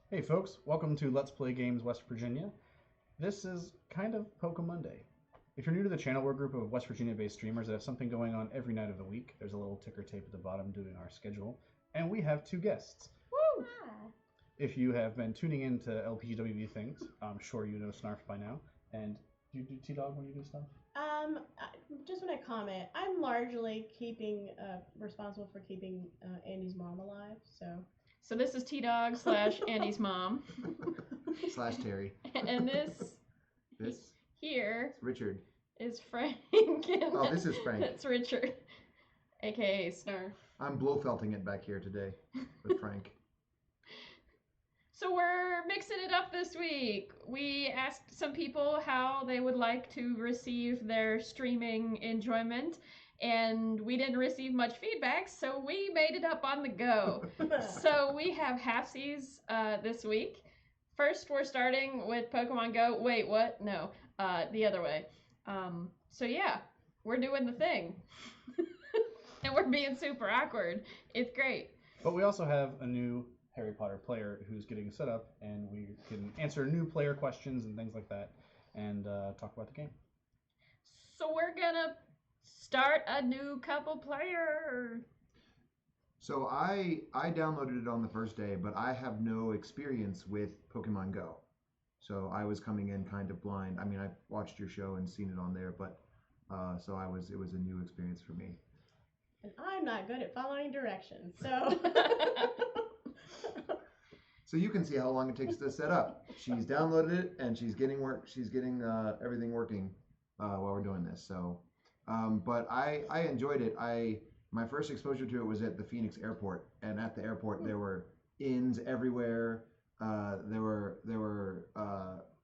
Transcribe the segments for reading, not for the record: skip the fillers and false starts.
Hey folks, welcome to Let's Play Games West Virginia. This is kind of Poke Monday. If you're new to the channel, we're a group of West Virginia-based streamers that have something going on every night of the week. There's a little ticker tape at the bottom doing our schedule. And we have two guests. Woo! If you have been tuning into LPGWV things, I'm sure you know Snarf by now. And do you do T-Dog when you do stuff? Just when I comment, I'm largely responsible for keeping Andy's mom alive, so. So this is T-Dog / Andy's mom. / Terry. And This here is Richard. is Frank. Oh, this is Frank. That's Richard, aka Snarf. I'm Blofelting it back here today with Frank. So we're mixing it up this week. We asked some people how they would like to receive their streaming enjoyment, and we didn't receive much feedback, so we made it up on the go. So we have halfsies this week. First, we're starting with Pokemon Go. Wait, what? No, the other way. So yeah, we're doing the thing. And we're being super awkward. It's great. But we also have a new Harry Potter player who's getting set up, and we can answer new player questions and things like that, and talk about the game. So we're gonna start a new couple player. So I downloaded it on the first day, but I have no experience with Pokemon Go. So I was coming in kind of blind. I mean, I've watched your show and seen it on there, but so it was a new experience for me. And I'm not good at following directions, so. So you can see how long it takes to set up. She's downloaded it and she's getting everything working while we're doing this. So, but I enjoyed it. My first exposure to it was at the Phoenix airport, and at the airport there were inns everywhere. There were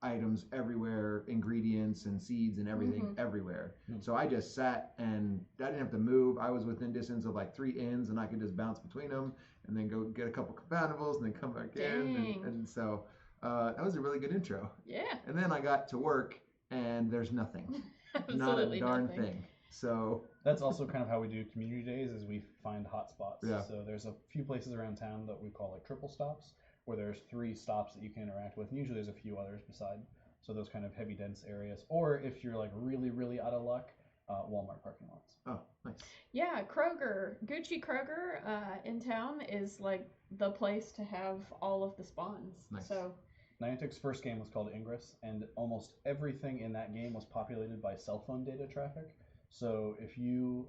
items everywhere, ingredients and seeds and everything everywhere. So I just sat and I didn't have to move. I was within distance of like 3 inns, and I could just bounce between them and then go get a couple compatibles and then come back in. And so that was a really good intro. Yeah. And then I got to work and there's nothing. Not a darn thing. So that's also kind of how we do community days, is we find hotspots. Yeah. So there's a few places around town that we call like triple stops, where there's 3 stops that you can interact with, and usually there's a few others beside. So those kind of heavy dense areas, or if you're like really, really out of luck, Walmart parking lots. Oh, nice. Yeah, Gucci Kroger in town is like the place to have all of the spawns. Nice. So Niantic's first game was called Ingress, and almost everything in that game was populated by cell phone data traffic. So if you,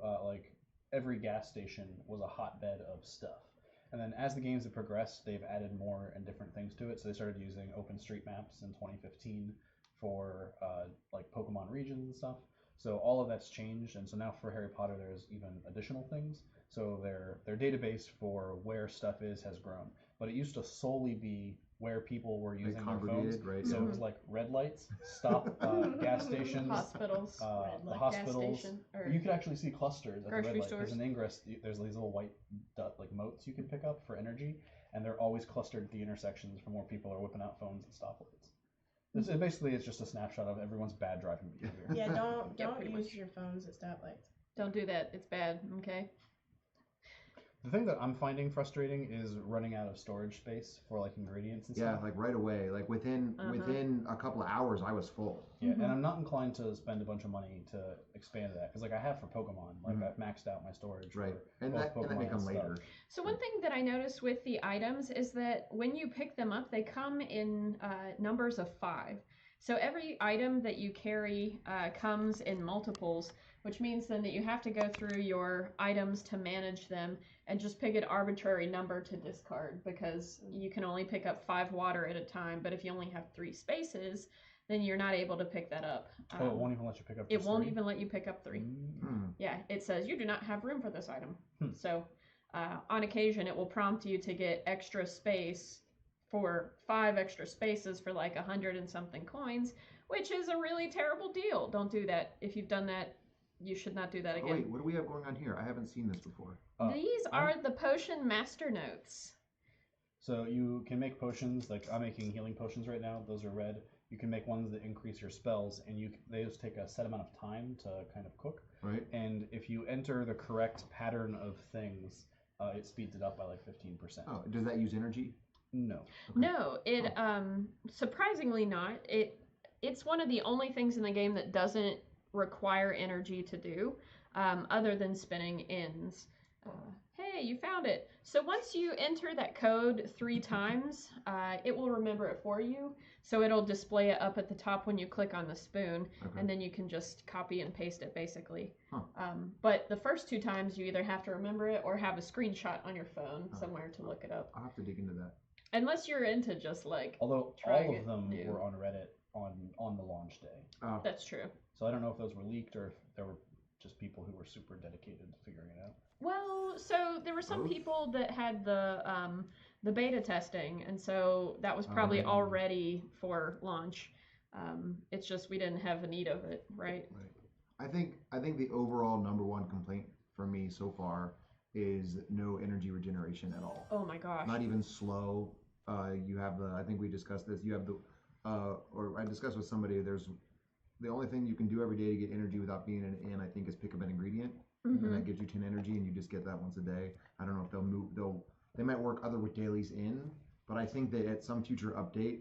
every gas station was a hotbed of stuff. And then as the games have progressed, they've added more and different things to it. So they started using OpenStreetMaps in 2015 for Pokemon regions and stuff. So all of that's changed, and so now for Harry Potter, there's even additional things. So their database for where stuff is has grown, but it used to solely be where people were using their phones. Right? So it was like red lights, stop, gas stations, hospitals, the hospitals. gas station, or you could actually see clusters at the red grocery light. stores. There's an Ingress. There's these little white motes you can pick up for energy, and they're always clustered at the intersections from where people are whipping out phones and stoplights. It's just a snapshot of everyone's bad driving behavior. Yeah, don't pretty use much. your phones at stoplights. Don't do that. It's bad. Okay. The thing that I'm finding frustrating is running out of storage space for like ingredients and stuff. Yeah, like right away. Like within a couple of hours, I was full. Yeah, and I'm not inclined to spend a bunch of money to expand that, because like I have for Pokemon, like I've maxed out my storage. Right, for and both that Pokemon may come stuff. later. So one thing that I noticed with the items is that when you pick them up, they come in numbers of 5. So every item that you carry comes in multiples, which means then that you have to go through your items to manage them and just pick an arbitrary number to discard, because you can only pick up 5 water at a time. But if you only have 3 spaces, then you're not able to pick that up. Oh, it won't even let you pick up. It just won't 3? even let you pick up 3. Yeah, it says you do not have room for this item. So on occasion, it will prompt you to get extra space for 5 extra spaces for like 100 and something coins, which is a really terrible deal. Don't do that. If you've done that, you should not do that again. Oh, wait, what do we have going on here? I haven't seen this before. These are the potion master notes. So you can make potions, like I'm making healing potions right now. Those are red. You can make ones that increase your spells, and they just take a set amount of time to kind of cook. Right. And if you enter the correct pattern of things, it speeds it up by like 15%. Oh, does that use energy? No. Okay. No, it surprisingly not. It's one of the only things in the game that doesn't require energy to do, other than spinning ends. Hey, you found it. So once you enter that code 3 times, it will remember it for you. So it'll display it up at the top when you click on the spoon, Okay. and then you can just copy and paste it basically. Huh. But the first 2 times you either have to remember it or have a screenshot on your phone somewhere to look it up. I'll have to dig into that. Unless you're into just like, Although trying all it of them new. were on Reddit on the launch day. Oh, that's true. So I don't know if those were leaked or if there were just people who were super dedicated to figuring it out. Well, so there were some Both? people that had the beta testing, and so that was probably Oh. all ready for launch. It's just we didn't have a need of it, right? I think the overall number one complaint for me so far is no energy regeneration at all. Oh my gosh. Not even slow. You have the. I think we discussed this. You have the. Or I discussed with somebody. There's the only thing you can do every day to get energy without being in an inn. I think is pick up an ingredient, and that gives you 10 energy, and you just get that once a day. I don't know if they'll move. They might work other with dailies in, but I think that at some future update,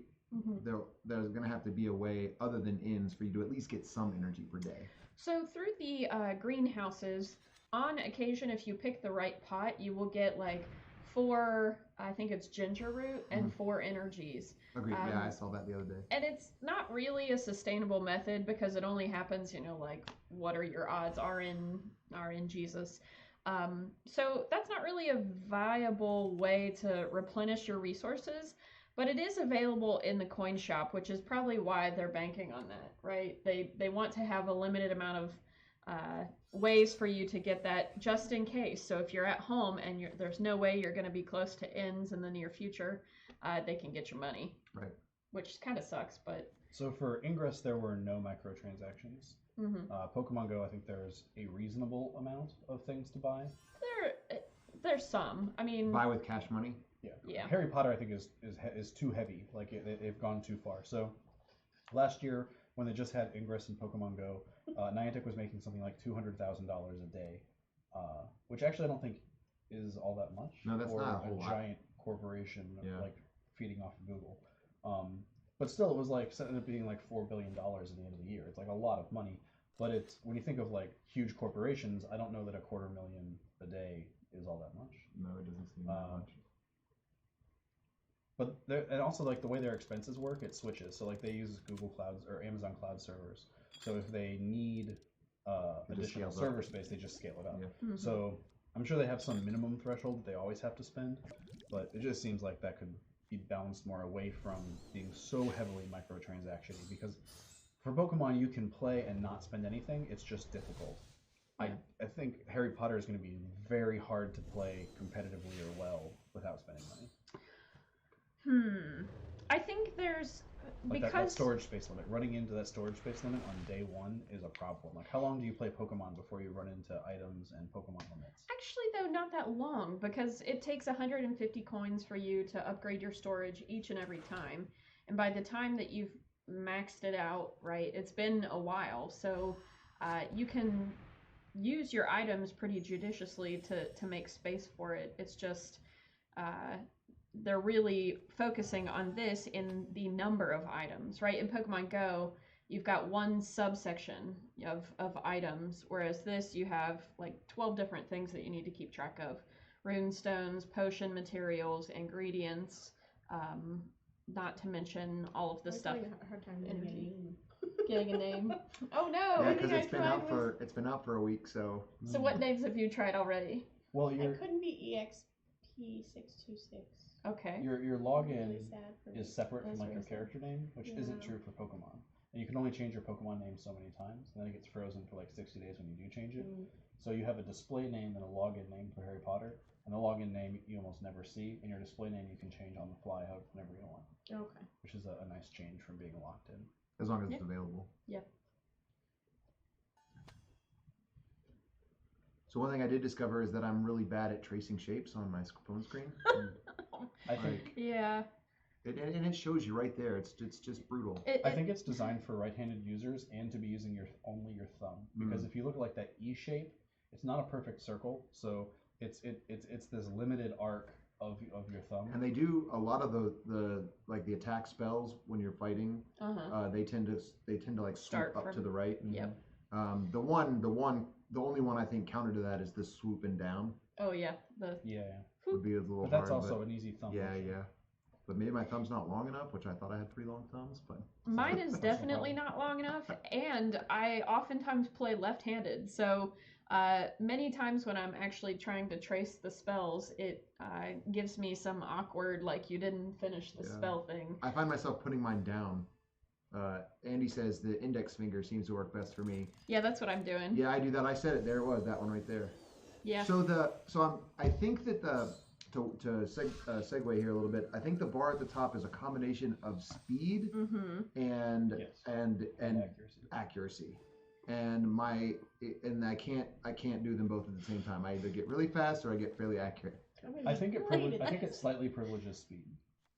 there's going to have to be a way other than inns for you to at least get some energy per day. So through the greenhouses, on occasion, if you pick the right pot, you will get like 4, I think it's ginger root and 4 energies. Agreed. Yeah, I saw that the other day. And it's not really a sustainable method because it only happens, like what are your odds? Are in Jesus. So that's not really a viable way to replenish your resources, but it is available in the coin shop, which is probably why they're banking on that, right? They want to have a limited amount of ways for you to get that just in case. So if you're at home and there's no way you're going to be close to inns in the near future, they can get your money. Right. Which kind of sucks, but... So for Ingress, there were no microtransactions. Pokemon Go, I think there's a reasonable amount of things to buy. There's some. I mean... Buy with cash money? Yeah. Harry Potter, I think, is too heavy. Like, they've gone too far. So last year, when they just had Ingress and Pokemon Go, Niantic was making something like $200,000 a day, which actually I don't think is all that much. No, that's for not a whole lot. giant corporation Yeah. like feeding off of Google. But still, it was like ended up being like $4 billion at the end of the year. It's like a lot of money. But it's when you think of like huge corporations, I don't know that $250,000 a day is all that much. No, it doesn't seem that much. But and also like the way their expenses work, it switches. So like they use Google Clouds or Amazon Cloud servers. So if they need additional server space, they just scale it up. Yeah. So I'm sure they have some minimum threshold that they always have to spend, but it just seems like that could be balanced more away from being so heavily microtransaction. Because for Pokemon, you can play and not spend anything. It's just difficult. I think Harry Potter is going to be very hard to play competitively or well without spending money. I think there's Like because that storage space limit. Running into that storage space limit on day one is a problem. Like, how long do you play Pokemon before you run into items and Pokemon limits? actually though not that long because it takes 150 coins for you to upgrade your storage each and every time, and by the time that you've maxed it out, right, it's been a while. So you can use your items pretty judiciously to make space for it. It's just they're really focusing on this in the number of items, right? In Pokemon Go, you've got one subsection of items, whereas this you have like 12 different things that you need to keep track of. Runestones, potion materials, ingredients, not to mention all of the stuff. A hard time Getting a name. Oh no! Yeah, I because think it's been out for a week, so. So what names have you tried already? Well, I couldn't be EXP626. Okay. your Really login sad for me. is separate from That's like your really sad. character name, which isn't Yeah. true for Pokemon. And you can only change your Pokemon name so many times, and then it gets frozen for like 60 days when you do change it. So you have a display name and a login name for Harry Potter, and the login name you almost never see, and your display name you can change on the fly whenever you want, Okay. which is a nice change from being locked in. As long as it's available. Yep. So one thing I did discover is that I'm really bad at tracing shapes on my phone screen. I think Yeah. And it shows you right there. It's just brutal. I think it's designed for right-handed users and to be using only your thumb, because if you look at like that E shape, it's not a perfect circle, so it's this limited arc of your thumb. And they do a lot of the like the attack spells when you're fighting. They tend to like swoop Start up from- to the right. Yep. The only one I think counter to that is the swooping down Oh yeah. would be a little But that's hard. also an easy thumb. Yeah, motion. yeah. But maybe my thumb's not long enough, which I thought I had pretty long thumbs. But Mine is That's no definitely problem. not long enough, and I oftentimes play left-handed. So many times when I'm actually trying to trace the spells, it gives me some awkward, like you didn't finish the Yeah. spell thing. I find myself putting mine down. Andy says the index finger seems to work best for me. Yeah, that's what I'm doing. Yeah, I do that. I said it. There it was. That one right there. Yeah. I think that segue here a little bit. I think the bar at the top is a combination of speed Mm-hmm. and Yes. and accuracy. accuracy. And I can't do them both at the same time. I either get really fast or I get fairly accurate. I think it slightly privileges speed.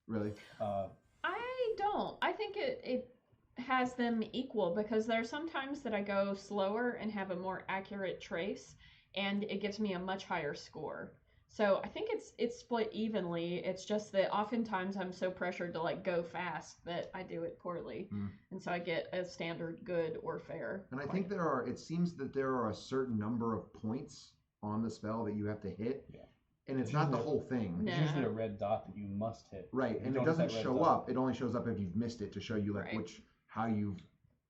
Really? I don't. I think it has them equal because there are some times that I go slower and have a more accurate trace, and it gives me a much higher score. So I think it's split evenly. It's just that oftentimes I'm so pressured to like go fast that I do it poorly, and so I get a standard good or fair. And I think it seems that there are a certain number of points on the spell that you have to hit. Yeah. And it's not the whole thing. No. It's usually a red dot that you must hit. Right, If you and it don't hit doesn't that red show dot- up. It only shows up if you've missed it to show you like Right. how you've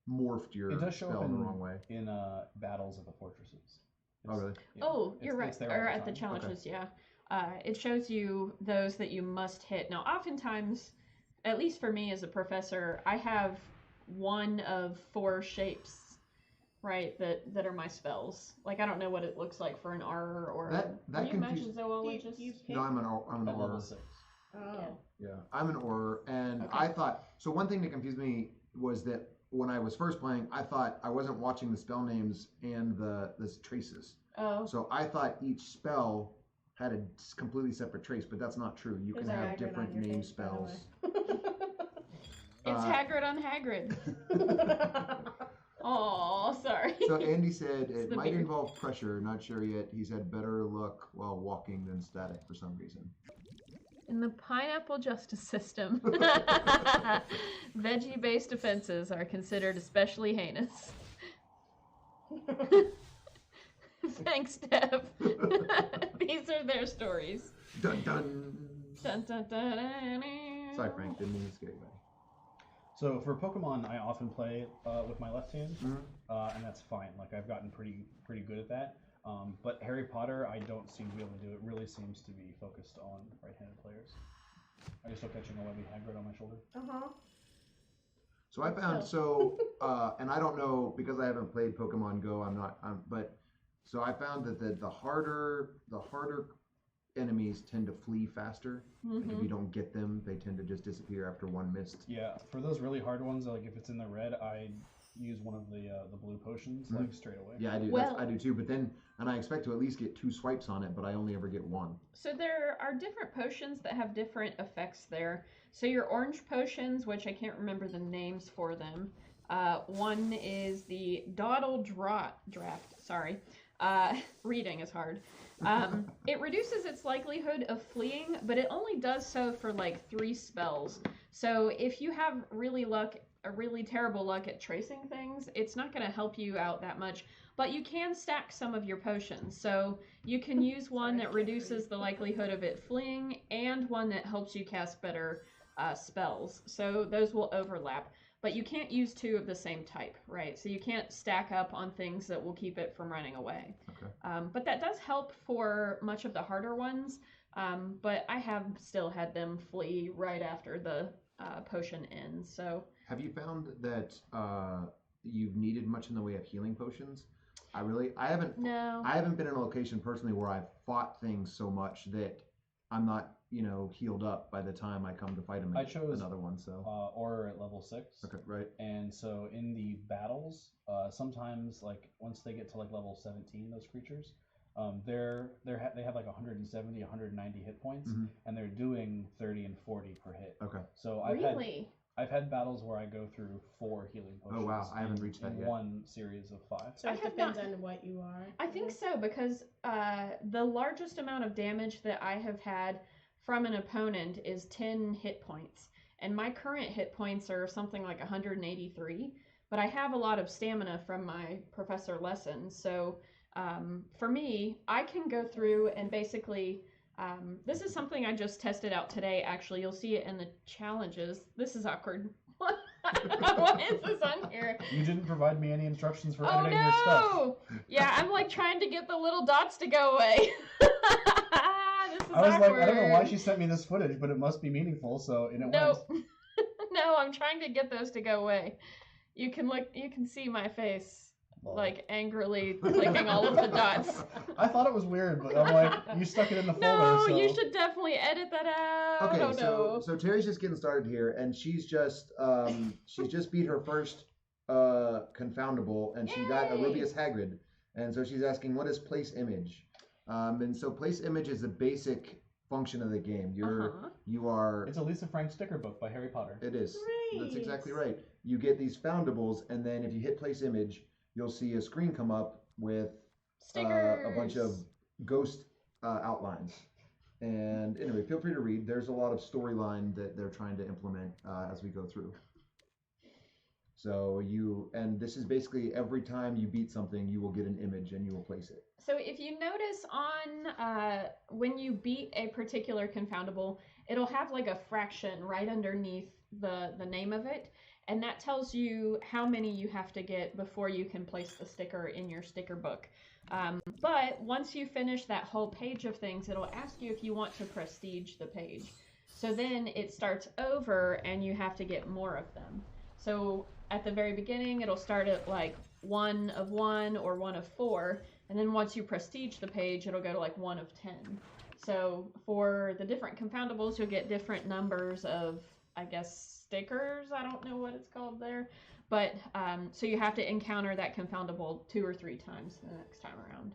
morphed your It does show spell up in the wrong way. in battles of the fortresses. Oh, really? Yeah, Oh, you're right. it's there all Or the at the time. challenges, yeah. It shows you those that you must hit. Now, oftentimes, at least for me as a professor, I have one of 4 shapes, right, that are my spells. Like, I don't know what it looks like for an R or That are you confuse- magic zoologist? No, I'm an At level aura. 6. Oh. Yeah, I'm an aura, and Okay. I thought so. One thing that confused me was that when I was first playing, I thought I wasn't watching the spell names and the traces. Oh, So I thought each spell had a completely separate trace, but that's not true. You There's can a have Hagrid different on your name face, by the spells. it's Hagrid on Hagrid. Oh, sorry. So Andy said It's it the might beard. involve pressure. Not sure yet. He said better luck while walking than static for some reason. In the pineapple justice system, veggie-based offenses are considered especially heinous. Thanks, Deb. These are their stories. Dun dun. Dun, dun, dun, dun, dun. Sorry, Frank. Didn't mean to scare anybody. So for Pokemon, I often play with my left hand, Mhm. and that's fine. Like I've gotten pretty good at that. But Harry Potter, I don't seem to be able to do. It really seems to be focused on right-handed players. I just looked catching a Webby Hagrid on my shoulder. Uh-huh. So I found and I don't know because I haven't played Pokemon Go. So I found that the harder enemies tend to flee faster. Like if you don't get them, they tend to just disappear after one missed. Yeah, for those really hard ones, like if it's in the red, I use one of the blue potions like straight away. Yeah, I do. Well- I do too. But then, and I expect to at least get 2 swipes on it, but I only ever get 1. So there are different potions that have different effects there. So your orange potions, which I can't remember the names for them. One is the Dawdle Draft. Sorry. Reading is hard. It reduces its likelihood of fleeing, but it only does so for like 3 spells. So if you have really terrible luck at tracing things, it's not going to help you out that much. But you can stack some of your potions. So you can use one that reduces the likelihood of it fleeing and one that helps you cast better spells. So those will overlap. But you can't use 2 of the same type, right? So you can't stack up on things that will keep it from running away. Okay. But that does help for much of the harder ones. But I have still had them flee right after the potion ends. So Have you found that you've needed much in the way of healing potions? I haven't. no. I haven't been in a location personally where I've fought things so much that I'm not, healed up by the time I come to fight them. I chose another one, so. Aura at level 6. Okay, right. And so in the battles, sometimes like once they get to like level 17, those creatures, they have like 170, 190 hit points, Mhm. and they're doing 30 and 40 per hit. Okay. So Really? I've had battles where I go through 4 healing potions. Oh, wow. I haven't in- reached that in yet. one series of 5. So I it have depends not- on what you are. I think so because the largest amount of damage that I have had from an opponent is 10 hit points. And my current hit points are something like 183, but I have a lot of stamina from my professor lessons. So for me, I can go through and basically, this is something I just tested out today, actually. You'll see it in the challenges. This is awkward. What is this on here? You didn't provide me any instructions for Oh editing your stuff. no! Yeah, I'm like trying to get the little dots to go away. This is I was awkward. like, I don't know why she sent me this footage, but it must be meaningful, so and it No. went. No, I'm trying to get those to go away. You can see my face like angrily clicking all of the dots. I thought it was weird, but I'm like, you stuck it in the folder. No, So. you should definitely edit that out. Okay, Oh, no. so Terry's just getting started here, and she's just beat her first confoundable, and she got a Yay! Rubius Hagrid, and so she's asking, what is place image? And so place image is a basic function of the game. You are. It's a Lisa Frank sticker book by Harry Potter. It is. Great. That's exactly right. You get these foundables, and then if you hit place image, you'll see a screen come up with Stickers. a bunch of ghost outlines. And anyway, feel free to read. There's a lot of storyline that they're trying to implement as we go through. So and this is basically every time you beat something, you will get an image and you will place it. So if you notice on when you beat a particular confoundable, it'll have like a fraction right underneath the name of it, and that tells you how many you have to get before you can place the sticker in your sticker book. But once you finish that whole page of things, it'll ask you if you want to prestige the page. So then it starts over and you have to get more of them. So at the very beginning, it'll start at like 1 of 1 or 1 of 4. And then once you prestige the page, it'll go to like 1 of 10. So for the different confoundables, you'll get different numbers of, I guess, stickers. I don't know what it's called there. But so you have to encounter that confoundable 2 or 3 times the next time around.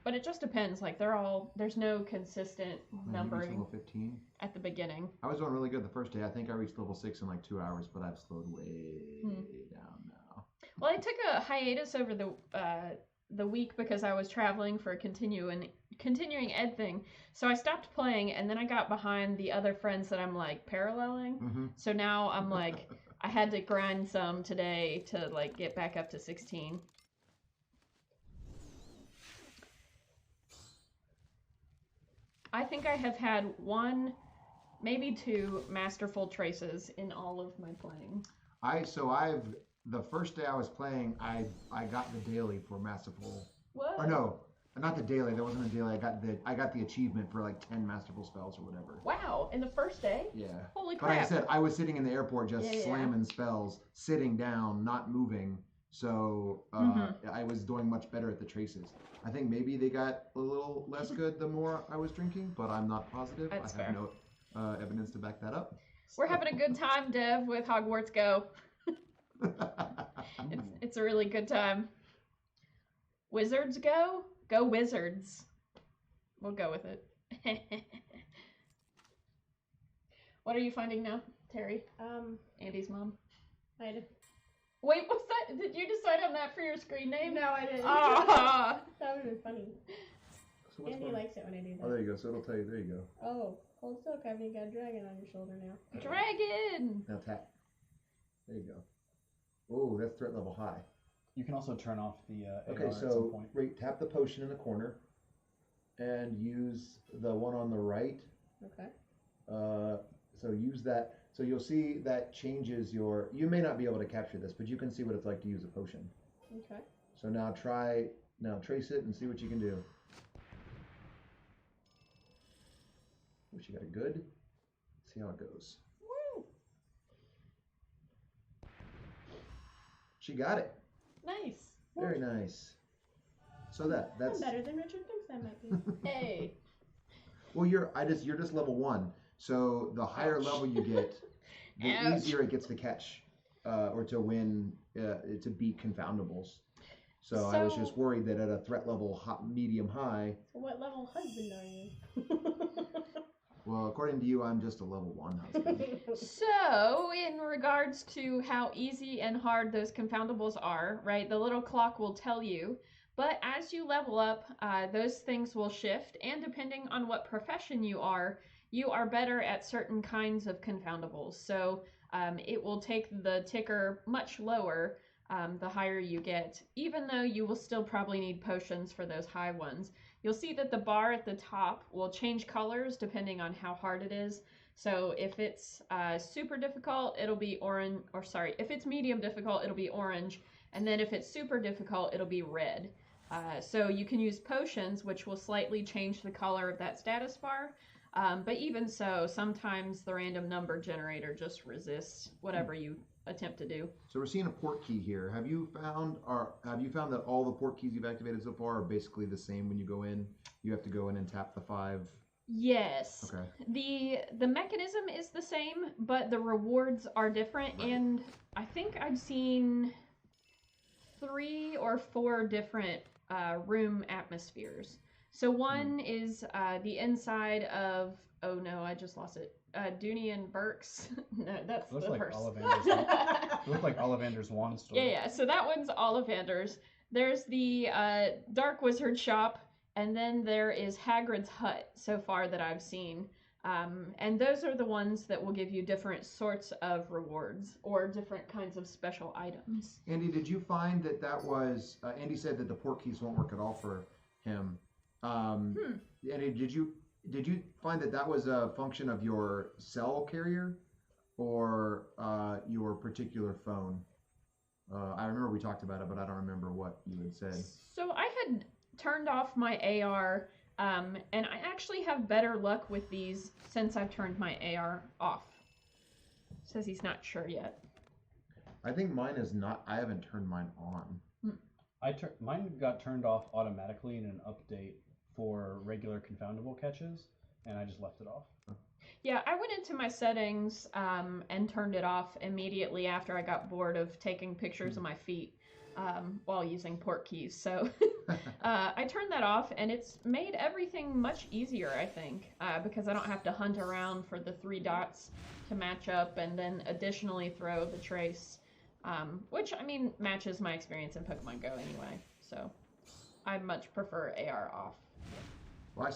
But it just depends. Like there's no consistent numbering Level 15. at the beginning. I was doing really good the first day. I think I reached level 6 in like 2 hours, but I've slowed way down now. Well, I took a hiatus over the week because I was traveling for a continuing ed thing. So I stopped playing, and then I got behind the other friends that I'm like paralleling. Mm-hmm. So now I'm like, I had to grind some today to like get back up to 16. I think I have had 1, maybe 2 masterful traces in all of my playing. The first day I was playing, I got the daily for masterful. Whoa. Or no, not the daily. There wasn't a daily. I got the achievement for like 10 masterful spells or whatever. Wow, in the first day? Yeah. Holy But like I crap. said, I was sitting in the airport just Yeah. slamming spells, sitting down, not moving. So I was doing much better at the traces. I think maybe they got a little less good the more I was drinking, but I'm not positive. That's I have fair. no evidence to back that up. We're having a good time, Dev, with Hogwarts Go. It's a really good time. Wizards Go? Go Wizards. We'll go with it. What are you finding now, Terry? Andy's mom. I did. Wait, what's that? Did you decide on that for your screen name? No, I didn't. Ah. That would have been funny. So what's Andy going on? likes it when I do that. Oh, there you go. So it'll tell you. There you go. Oh, hold still, Kevin. You got a dragon on your shoulder now. Dragon! Now tap. There you go. Oh, that's threat level high. You can also turn off the AR Okay, at some so point. tap the potion in the corner, and use the one on the right. Okay. So use that. So you'll see that changes your. You may not be able to capture this, but you can see what it's like to use a potion. Okay. So now trace it and see what you can do. Oh, she got a good. Let's see how it goes. Woo! She got it. Nice. Very nice. So that's I'm better than Richard thinks I might be. Hey. well, you're just level 1. So the higher Ouch. level you get, the Ouch. easier it gets to catch or to win to beat confoundables. So I was just worried that at a threat level medium high. So what level husband are you? Well, according to you, I'm just a level 1 husband. So, in regards to how easy and hard those confoundables are, right, the little clock will tell you. But as you level up, those things will shift, and depending on what profession you are, you are better at certain kinds of confoundables. So it will take the ticker much lower the higher you get, even though you will still probably need potions for those high ones. You'll see that the bar at the top will change colors depending on how hard it is. So if it's super difficult, it'll be orange, or sorry, if it's medium difficult, it'll be orange. And then if it's super difficult, it'll be red. So you can use potions, which will slightly change the color of that status bar. But even so, sometimes the random number generator just resists whatever you attempt to do. So we're seeing a port key here. Have you found that all the port keys you've activated so far are basically the same when you go in? You have to go in and tap the 5. Yes. Okay. The mechanism is the same, but the rewards are different, Right. and I think I've seen 3 or 4 different room atmospheres. So one is the inside of, oh no, I just lost it. Dooney and Burke's. No, that's Looks the like first. It looked like Ollivander's wand store. Yeah. So that one's Ollivander's. There's the Dark Wizard shop, and then there is Hagrid's hut so far that I've seen. And those are the ones that will give you different sorts of rewards or different kinds of special items. Andy, did you find that was Andy said that the port keys won't work at all for him? Andy, did you find that was a function of your cell carrier or your particular phone? I remember we talked about it, but I don't remember what you had said. So I had turned off my AR, and I actually have better luck with these since I've turned my AR off. Says he's not sure yet. I think mine is not. I haven't turned mine on. Mine got turned off automatically in an update for regular confoundable catches, and I just left it off. Yeah, I went into my settings and turned it off immediately after I got bored of taking pictures of my feet while using port keys. So I turned that off, and it's made everything much easier, I think, because I don't have to hunt around for the 3 dots to match up and then additionally throw the trace, which, I mean, matches my experience in Pokemon Go anyway. So I much prefer AR off. Well, I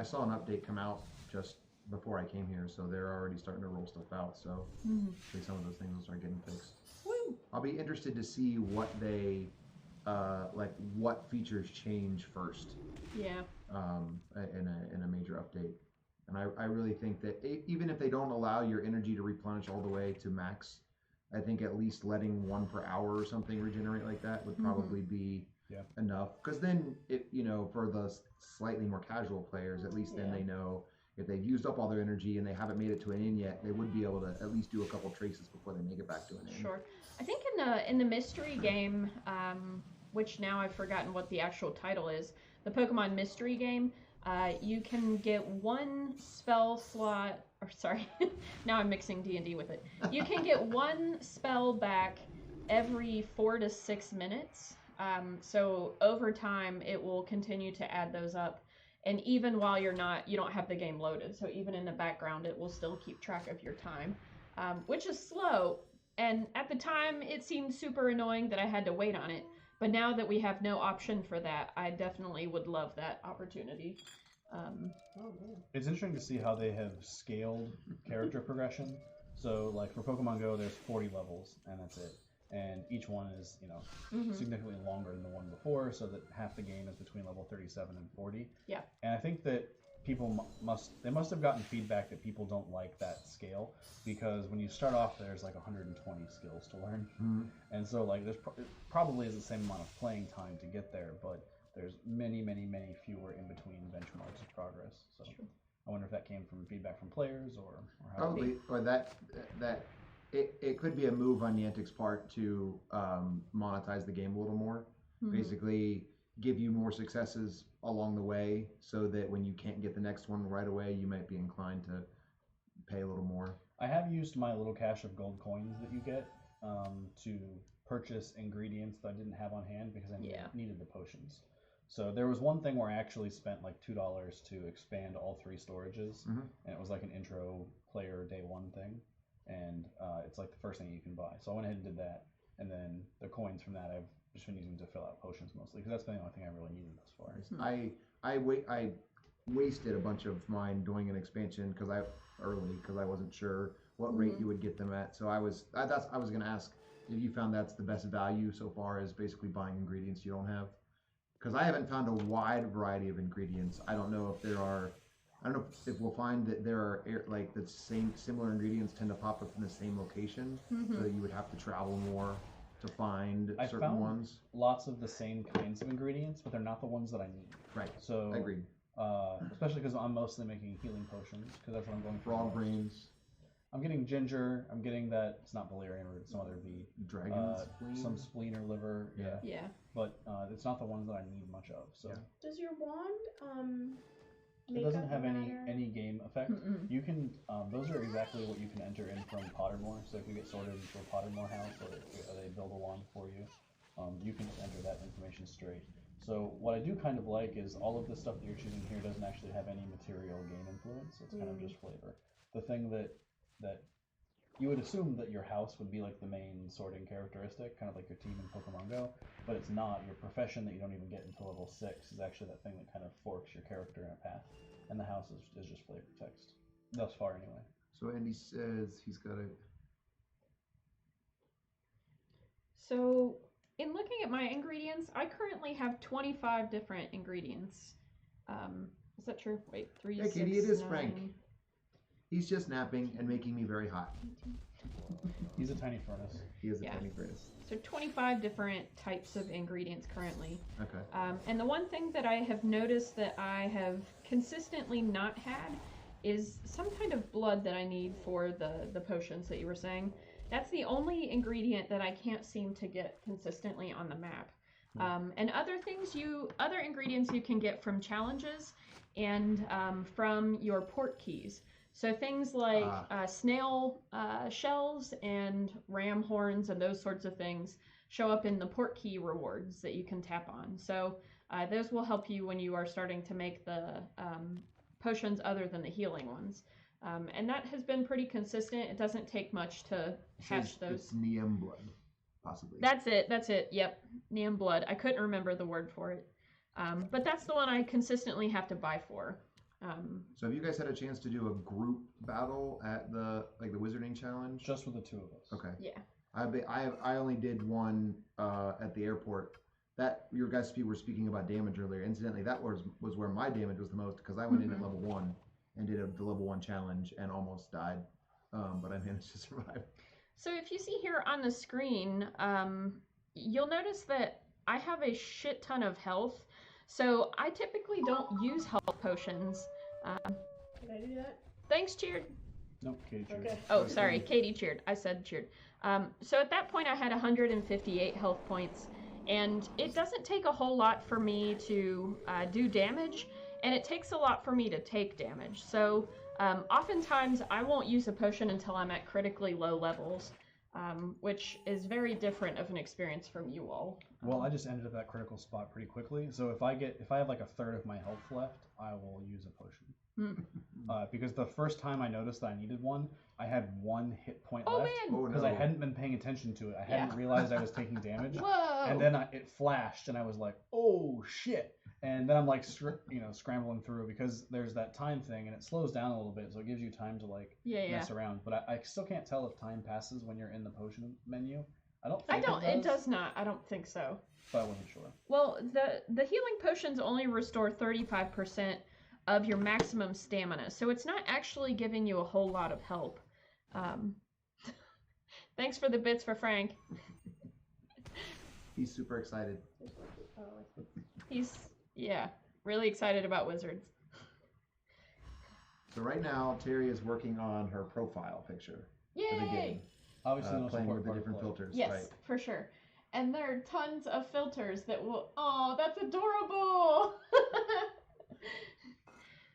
saw an update come out just before I came here, so they're already starting to roll stuff out. So hopefully some of those things will start getting fixed. Woo! I'll be interested to see what they what features change first. Yeah. In a major update, and I really think that even if they don't allow your energy to replenish all the way to max, I think at least letting 1 per hour or something regenerate like that would probably be enough. Because then, for the slightly more casual players, at least then they know if they've used up all their energy and they haven't made it to an inn yet, they would be able to at least do a couple traces before they make it back to an inn. Sure. I think in the mystery game, which now I've forgotten what the actual title is, the Pokemon mystery game, you can get 1 spell slot, or sorry, now I'm mixing D&D with it. You can get 1 spell back every 4 to 6 minutes. So over time, it will continue to add those up. And even while you don't have the game loaded. So even in the background, it will still keep track of your time, which is slow. And at the time, it seemed super annoying that I had to wait on it. But now that we have no option for that, I definitely would love that opportunity. It's interesting to see how they have scaled character progression. So, like for Pokemon Go, there's 40 levels, and that's it. And each one is, significantly longer than the one before, so that half the game is between level 37 and 40. Yeah. And I think that people must have gotten feedback that people don't like that scale, because when you start off, there's like 120 skills to learn, and so like there's probably is the same amount of playing time to get there, but there's many fewer in between benchmarks of progress. So I wonder if that came from feedback from players or how. Probably, or that it could be a move on Niantic's part to monetize the game a little more. Basically, give you more successes along the way, so that when you can't get the next one right away, you might be inclined to pay a little more. I have used my little cache of gold coins that you get to purchase ingredients that I didn't have on hand because I needed the potions. So there was one thing where I actually spent like $2 to expand all 3 storages, and it was like an intro player day 1 thing, and it's like the first thing you can buy. So I went ahead and did that, and then the coins from that I've just been using to fill out potions mostly, because that's been the only thing I really needed thus far. wasted a bunch of mine doing an expansion because I wasn't sure what rate you would get them at. So I was going to ask if you found that's the best value so far as basically buying ingredients you don't have, because I haven't found a wide variety of ingredients. I don't know if we'll find that there are like the same similar ingredients tend to pop up in the same location, so that you would have to travel more to find certain ones. Lots of the same kinds of ingredients, but they're not the ones that I need. Right. So agreed. Especially because I'm mostly making healing potions, because that's what I'm going for. Frog brains. I'm getting ginger. I'm getting that. It's not valerian root. It's some other V. Dragon spleen. Some spleen or liver. Yeah. But it's not the ones that I need much of. So. Does your wand It doesn't have any game effect. You can those are exactly what you can enter in from Pottermore. So if you get sorted into a Pottermore house, or they build a wand for you, you can just enter that information straight. So what I do kind of like is all of the stuff that you're choosing here doesn't actually have any material game influence. It's kind of just flavor. The thing that you would assume that your house would be like the main sorting characteristic, kind of like your team in Pokemon Go, but it's not. Your profession that you don't even get until level 6 is actually that thing that kind of forks your character in a path, and the house is just flavor text, thus far anyway. So Andy says he's got a... So, in looking at my ingredients, I currently have 25 different ingredients. Is that true? Wait, 3, Yeah, 6, Katie, it is 9. Frank. He's just napping and making me very hot. He's a tiny furnace. He is a tiny furnace. So 25 different types of ingredients currently. Okay. And the one thing that I have noticed that I have consistently not had is some kind of blood that I need for the potions that you were saying. That's the only ingredient that I can't seem to get consistently on the map. And other ingredients you can get from challenges and from your port keys. So things like snail shells and ram horns and those sorts of things show up in the port key rewards that you can tap on. So those will help you when you are starting to make the potions other than the healing ones. And that has been pretty consistent. It doesn't take much to hatch those. It's Neem blood, possibly. That's it. Yep, Neem blood. I couldn't remember the word for it. But that's the one I consistently have to buy for. So have you guys had a chance to do a group battle at the Wizarding Challenge? Just with the two of us. Okay. Yeah. I only did one at the airport. That your guys were speaking about damage earlier. Incidentally, that was where my damage was the most, because I went in at level 1 and did the level 1 challenge and almost died, but I managed to survive. So if you see here on the screen, you'll notice that I have a shit ton of health. So I typically don't use health potions. Did I do that? Thanks, cheered. Nope, Katie cheered. Okay. Oh, sorry, Katie cheered. I said cheered. So at that point I had 158 health points, and it doesn't take a whole lot for me to do damage, and it takes a lot for me to take damage. So oftentimes I won't use a potion until I'm at critically low levels, which is very different of an experience from you all. Well, I just ended up at critical spot pretty quickly. So if I have like a third of my health left, I will use a potion. Because the first time I noticed that I needed one, I had 1 hit point left. Man. Because I hadn't been paying attention to it. I hadn't realized I was taking damage. Whoa! And then it flashed, and I was like, "Oh shit!" And then I'm like, scrambling through, because there's that time thing, and it slows down a little bit, so it gives you time to mess around. But I still can't tell if time passes when you're in the potion menu. It does not. I don't think so. But I wasn't sure. Well, the healing potions only restore 35% of your maximum stamina, so it's not actually giving you a whole lot of help. Thanks for the bits for Frank. He's super excited. He's really excited about wizards. So right now Terry is working on her profile picture for the game. Obviously, the most playing with important the part of different play. filters. Yes, Right. for sure. And there are tons of filters that will... Oh, that's adorable!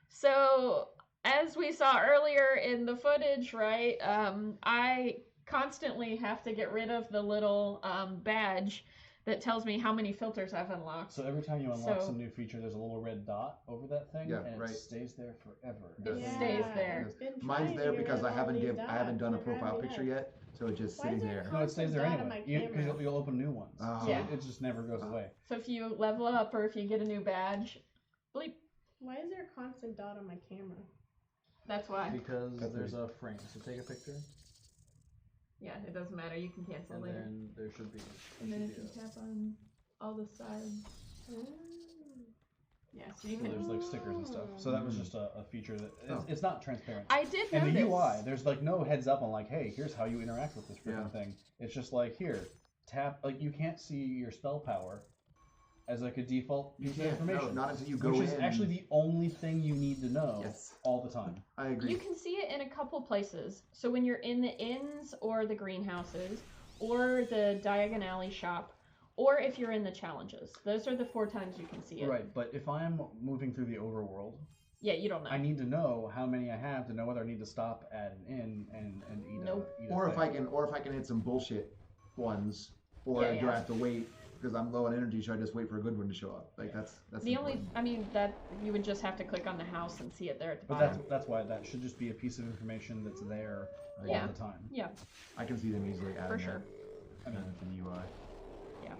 So, as we saw earlier in the footage, right, I constantly have to get rid of the little badge that tells me how many filters I've unlocked. So every time you unlock some new feature, there's a little red dot over that thing, and it stays there forever. It stays there. Mine's there because I haven't done a profile picture yet, so it's just sitting there. No, it stays there anyway, because you'll open new ones. So Yeah. it just never goes away. So if you level up or if you get a new badge, bleep. Why is there a constant dot on my camera? That's why. Because That's there's a frame. So take a picture, Yeah, it doesn't matter. You can cancel and later. then there should be. And then if you tap on all the sides. Yeah, so you So can. there's like stickers and stuff. So that was just a feature that it's not transparent. I did And notice. the UI, there's like no heads up on like, hey, here's how you interact with this freaking Yeah. thing. It's just like here, tap. Like you can't see your spell power as like a default piece of No, information. not until you go which in. is actually the only thing you need to know Yes. all the time. I agree. You can see it in a couple places. So when you're in the inns or the greenhouses or the Diagon Alley shop, or if you're in the challenges. Those are the 4 times you can see it. Right, but if I'm moving through the overworld, Yeah, you don't know. I need to know how many I have to know whether I need to stop at an inn and eat Nope. a. Eat a Or if thing. I can hit some bullshit ones, or Yeah, do yeah. I have to wait because I'm low on energy? Should I just wait for a good one to show up? Like that's The only, important. I mean, that you would just have to click on the house and see it there at the But bottom. that's why that should just be a piece of information that's there Yeah. all the time. Yeah, I can see them easily adding sure. that in the UI. yeah.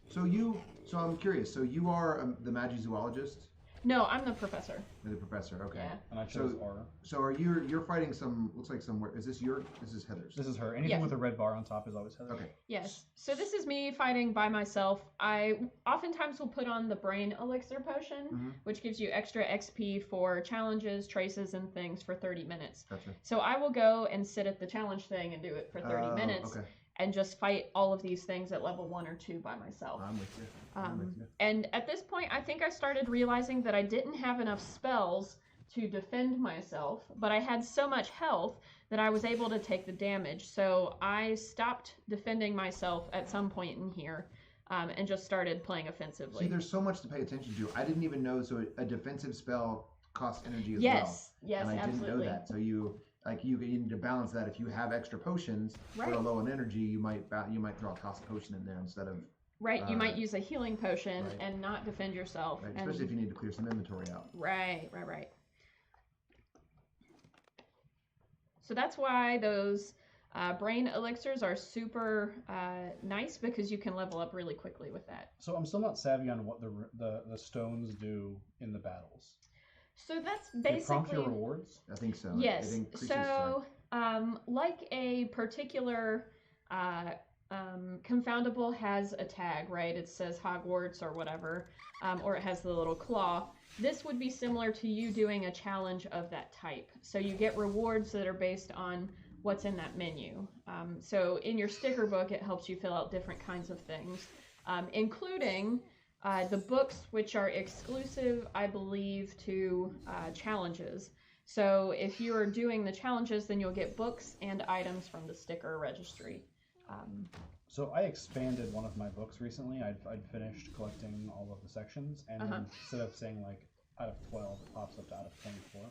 So I'm curious. So you are the Magizoologist, No, I'm the professor. or the professor? Okay. Yeah. And I chose So- R. So are you're fighting some? Looks like some. Is this Heather's? This is her. Anything Yeah. with a red bar on top is always Heather. Okay. Yes. So this is me fighting by myself. I oftentimes will put on the brain elixir potion, Mhm. which gives you extra XP for challenges, traces, and things for 30 minutes. Gotcha. So I will go and sit at the challenge thing and do it for 30 Oh, minutes Okay. and just fight all of these things at level 1 or 2 by myself. I'm with you. I'm with you. And at this point, I think I started realizing that I didn't have enough spells to defend myself, but I had so much health that I was able to take the damage. So I stopped defending myself at some point in here and just started playing offensively. See, there's so much to pay attention to. I didn't even know. So a defensive spell costs energy as Yes, well. yes, and I absolutely. didn't know that. So you need to balance that. If you have extra potions Right. that are low in energy, you might throw a cost potion in there instead of Right, you might Uh, use a healing potion right. and not defend yourself. right, and- especially if you need to clear some inventory out. Right. So that's why those brain elixirs are super nice because you can level up really quickly with that. So I'm still not savvy on what the stones do in the battles. So that's They prompt your basically rewards. I think so. yes. It increases So like a particular confoundable has a tag, right? It says Hogwarts or whatever, or it has the little claw. This would be similar to you doing a challenge of that type. So you get rewards that are based on what's in that menu. So in your sticker book, it helps you fill out different kinds of things, including the books, which are exclusive, I believe, to challenges. So if you are doing the challenges, then you'll get books and items from the sticker registry. So I expanded one of my books recently. I'd finished collecting all of the sections, and then instead of saying like out of 12, it pops up to out of 24.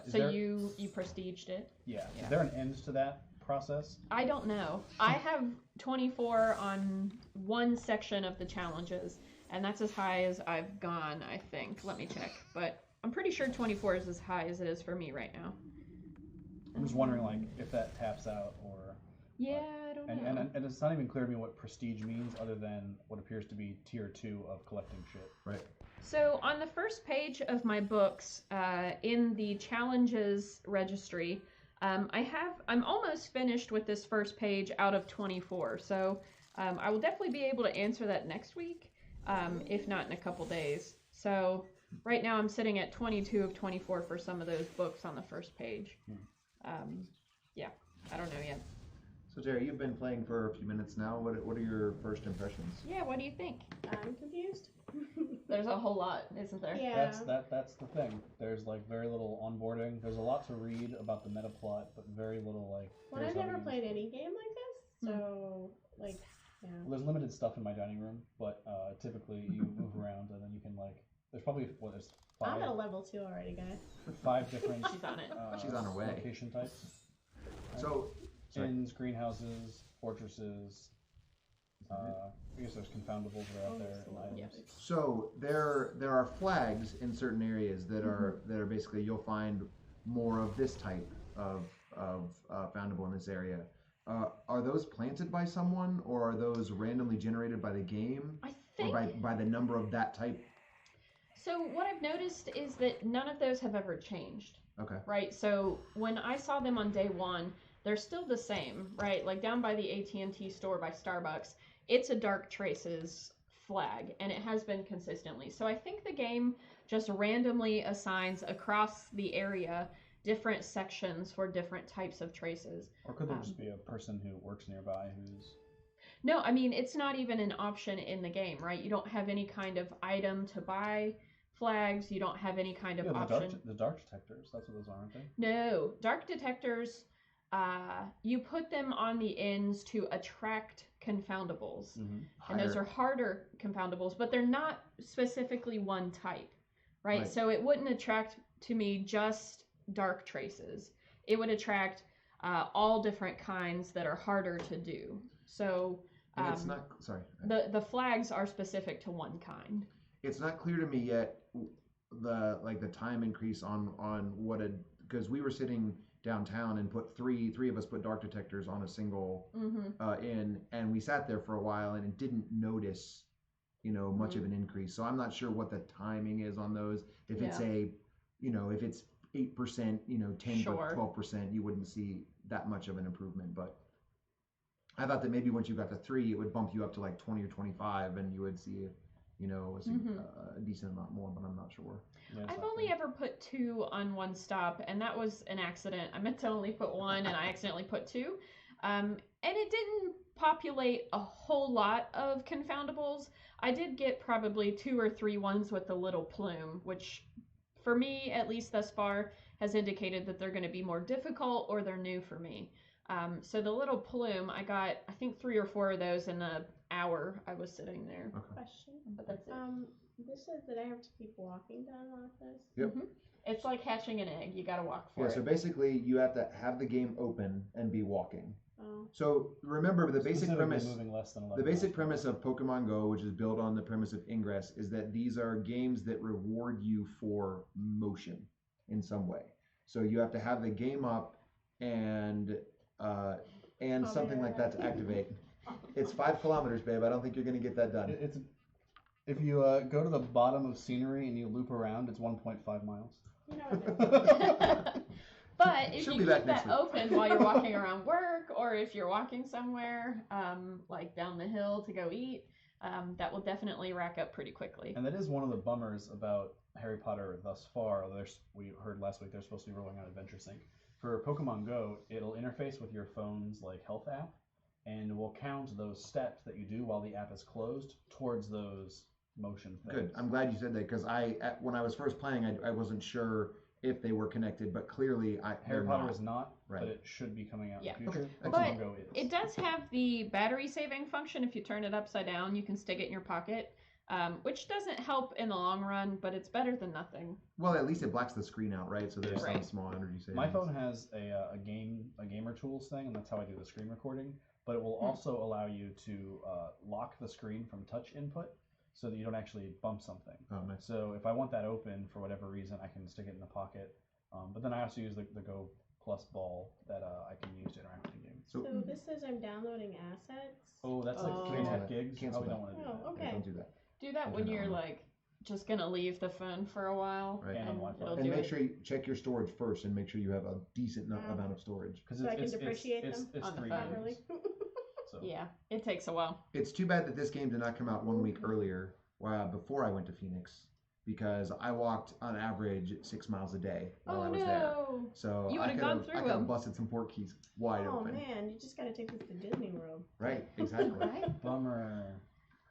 Is So there, you prestiged it. yeah. yeah. Is there an end to that process? I don't know. I have 24 on one section of the challenges, and that's as high as I've gone, I think. Let me check. But I'm pretty sure 24 is as high as it is for me right now. I'm just wondering like if that taps out or. Yeah, I don't know. And it's not even clear to me what prestige means other than what appears to be tier 2 of collecting shit. Right. So on the first page of my books, in the challenges registry, I'm almost finished with this first page out of 24. So I will definitely be able to answer that next week, if not in a couple days. So right now I'm sitting at 22 of 24 for some of those books on the first page. Yeah, I don't know yet. So Jerry, you've been playing for a few minutes now. What are your first impressions? Yeah, what do you think? I'm confused. There's a whole lot, isn't there? Yeah. That's the thing. There's like very little onboarding. There's a lot to read about the meta plot, but very little like. Well, here's I've how we never use played it. any game like this, so like, yeah. Well, there's limited stuff in my dining room, but typically you move around and then you can like. There's probably there's I'm five at a level 2 already, guys. 5 different. She's on it. She's on her way. Location types. So, sorry. Inns, greenhouses, fortresses. I guess there's confoundables that are out there and items. Yeah. So there are flags in certain areas that are basically you'll find more of this type of foundable in this area. Are those planted by someone, or are those randomly generated by the game, I or think by the number of that type So what I've noticed is that none of those have ever changed. Okay. Right? So when I saw them on day one, they're still the same, right? Like down by the AT&T store by Starbucks, it's a Dark Traces flag, and it has been consistently. So I think the game just randomly assigns across the area different sections for different types of traces. Or could there just be a person who works nearby who's... No, I mean, it's not even an option in the game, right? You don't have any kind of item to buy flags. You don't have any kind of option. The dark detectors, that's what those are, aren't they? No, dark detectors, you put them on the ends to attract confoundables. Mm-hmm. And those are harder confoundables, but they're not specifically one type, right? So it wouldn't attract to me just dark traces. It would attract all different kinds that are harder to do. So And it's not, sorry. the flags are specific to one kind. It's not clear to me yet the time increase on what because we were sitting downtown and put three of us put dark detectors on a single in, and we sat there for a while and didn't notice much of an increase. So I'm not sure what the timing is on those. If it's if it's 8%, 10 Sure. 12%, you wouldn't see that much of an improvement. But I thought that maybe once you got to 3, it would bump you up to like 20 or 25, and you would see a decent amount more, but I'm not sure. Yeah, I've only ever put 2 on one stop, and that was an accident. I meant to only put 1, and I accidentally put 2. And it didn't populate a whole lot of confoundables. I did get probably 2 or 3 ones with the little plume, which for me, at least thus far, has indicated that they're going to be more difficult or they're new for me. So the little plume, I got, I think 3 or 4 of those in an hour I was sitting there. Okay. Question. But that's it. This says that I have to keep walking down like this. Yep. It's like hatching an egg. You got to walk for Yeah, it. so basically you have to have the game open and be walking. Oh. So remember the basic Specifically premise. moving less than 11 The basic miles. premise of Pokemon Go, which is built on the premise of Ingress, is that these are games that reward you for motion in some way. So you have to have the game up and something like that to activate. It's 5 kilometers, babe. I don't think you're going to get that done. It's if you go to the bottom of scenery and you loop around, it's 1.5 miles. You know what But if She'll you be keep back that next week. open while you're walking around work, or if you're walking somewhere, like down the hill to go eat, that will definitely rack up pretty quickly. And that is one of the bummers about Harry Potter thus far. We heard last week they're supposed to be rolling out Adventure Sync. For Pokemon Go, it'll interface with your phone's health app, and will count those steps that you do while the app is closed towards those motion things. Good. I'm glad you said that because when I was first playing, I wasn't sure if they were connected, but clearly Harry they're Potter not. is not, Right. but it should be coming out Yeah. in the future. Okay, Pokemon excellent. Go is. It does have the battery saving function. If you turn it upside down, you can stick it in your pocket, which doesn't help in the long run, but it's better than nothing. Well, at least it blacks the screen out, right? So there's some Right. small energy savings. My phone has a gamer tools thing, and that's how I do the screen recording. But it will also allow you to lock the screen from touch input, so that you don't actually bump something. Oh, nice. So if I want that open for whatever reason, I can stick it in the pocket. But then I also use the Go Plus ball that I can use to interact with the game. So, So this says I'm downloading assets. Oh, that's like Oh. 3.5 gigs. Cancel Probably that. don't want to do Oh, that. okay. yeah, don't do that. Do that I'll when turn that you're on. just gonna leave the phone for a while, Right. And on and Wi-Fi. it'll And do make it sure you check your storage first and make sure you have a decent amount of storage. Because So I can depreciate them it's on the 3 phone. gigs. Properly. So. Yeah, it takes a while. It's too bad that this game did not come out 1 week earlier, before I went to Phoenix, because I walked on average 6 miles a day while I was there. no! So You I would've could gone have through I could have them. busted some port keys wide Oh open. man, you just gotta take this to Disney World. Right, exactly. Right? Bummer.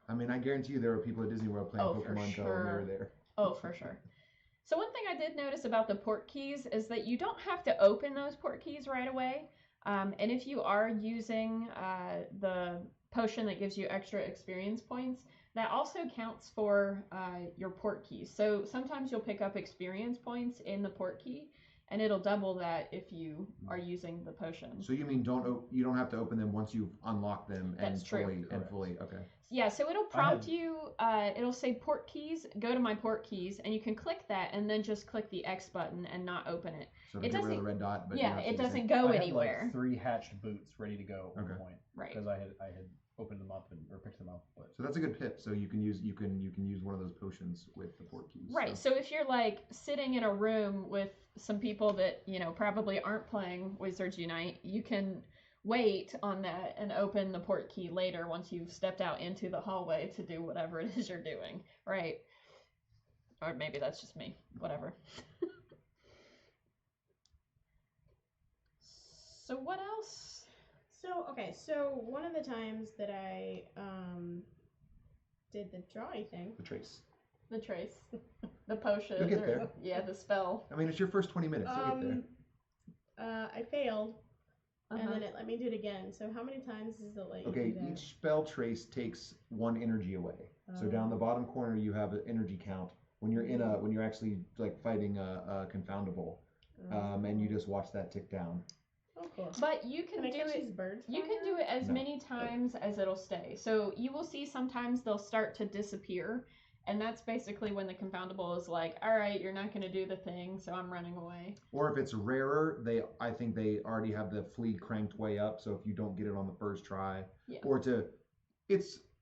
I mean, I guarantee you there were people at Disney World playing Oh, for Pokemon Go when they sure. were there. Oh, for sure. So one thing I did notice about the port keys is that you don't have to open those port keys right away. And if you are using the potion that gives you extra experience points, that also counts for your port keys. So sometimes you'll pick up experience points in the port key, and it'll double that if you are using the potion. So you mean you don't have to open them once you've unlocked them and That's true. fully Correct. okay. Yeah, so it'll prompt you, it'll say port keys, go to my port keys, and you can click that and then just click the X button and not open it. So to It get rid of the doesn't- red dot, but Yeah, you don't it have to doesn't use go I had anywhere. like 3 hatched boots ready to go at one Okay. point Right. because I had opened them up or picked them up. But So that's a good tip. So you can use one of those potions with the port keys. Right. So if you're like sitting in a room with some people that, you know, probably aren't playing Wizards Unite, you can wait on that and open the port key later once you've stepped out into the hallway to do whatever it is you're doing. Right. Or maybe that's just me. Whatever. So what else? So one of the times that I did the drawy thing. The trace. The trace. The potion. You'll get there. Yeah, the spell. I mean, it's your first 20 minutes. You'll get there. I failed, and Uh-huh. then it let me do it again. So how many times does it let you Okay, do that? each spell trace takes 1 energy away. So down the bottom corner, you have an energy count. When you're actually like fighting a confoundable, and you just watch that tick down. Oh, cool. But you can Can I do catch it. these birds? You can do it as many times as it'll stay. So you will see sometimes they'll start to disappear, and that's basically when the confoundable is like, all right, you're not going to do the thing, so I'm running away. Or if it's rarer, I think they already have the flea cranked way up. So if you don't get it on the first try, Yeah.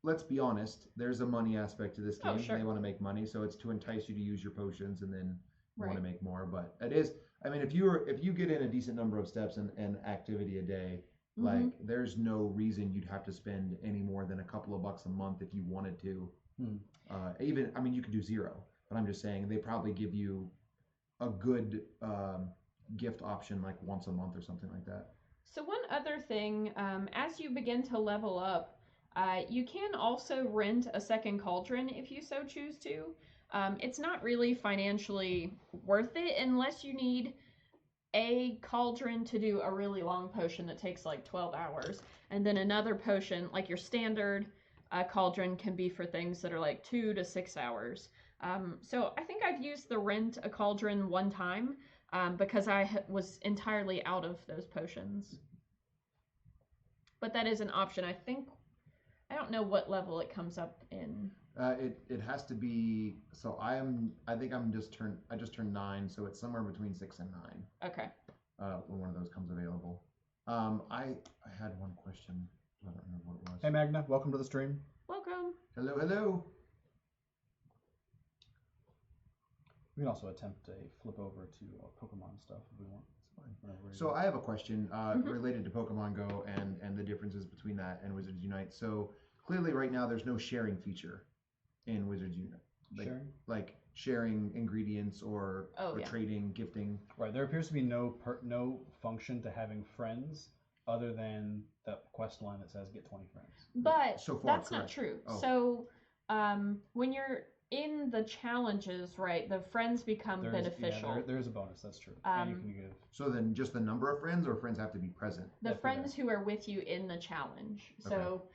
let's be honest, there's a money aspect to this game. Oh, sure. They want to make money, so it's to entice you to use your potions and then you want to Right. make more. But it is, I mean, if you get in a decent number of steps and activity a day, Mhm. like there's no reason you'd have to spend any more than a couple of bucks a month if you wanted to. Even, I mean, you could do 0, but I'm just saying they probably give you a good gift option like once a month or something like that. So one other thing, as you begin to level up, you can also rent a second cauldron if you so choose to. It's not really financially worth it unless you need a cauldron to do a really long potion that takes like 12 hours. And then another potion, like your standard cauldron, can be for things that are like 2 to 6 hours. So I think I've used the rent a cauldron one time because I was entirely out of those potions. But that is an option. I don't know what level it comes up in. It has to be. So I just turned 9, so it's somewhere between 6 and 9. Okay. When one of those comes available. I had one question. I don't remember what it was. hey Magna, welcome to the stream. Welcome. Hello. We can also attempt a flip over to Pokemon stuff if we want. It's fine. Whenever we're So ready. I have a question Mhm. related to Pokemon Go and the differences between that and Wizards Unite. So clearly, right now, there's no sharing feature in Wizards Unite. Sharing? Like sharing ingredients or Yeah. trading, gifting. Right, there appears to be no function to having friends other than that quest line that says get 20 friends. But So far, that's not correct. true. Oh. So when you're in the challenges, right, the friends become beneficial. Yeah, there is a bonus, that's true. And you can give So then just the number of friends or friends have to be present? The Definitely. friends who are with you in the challenge. So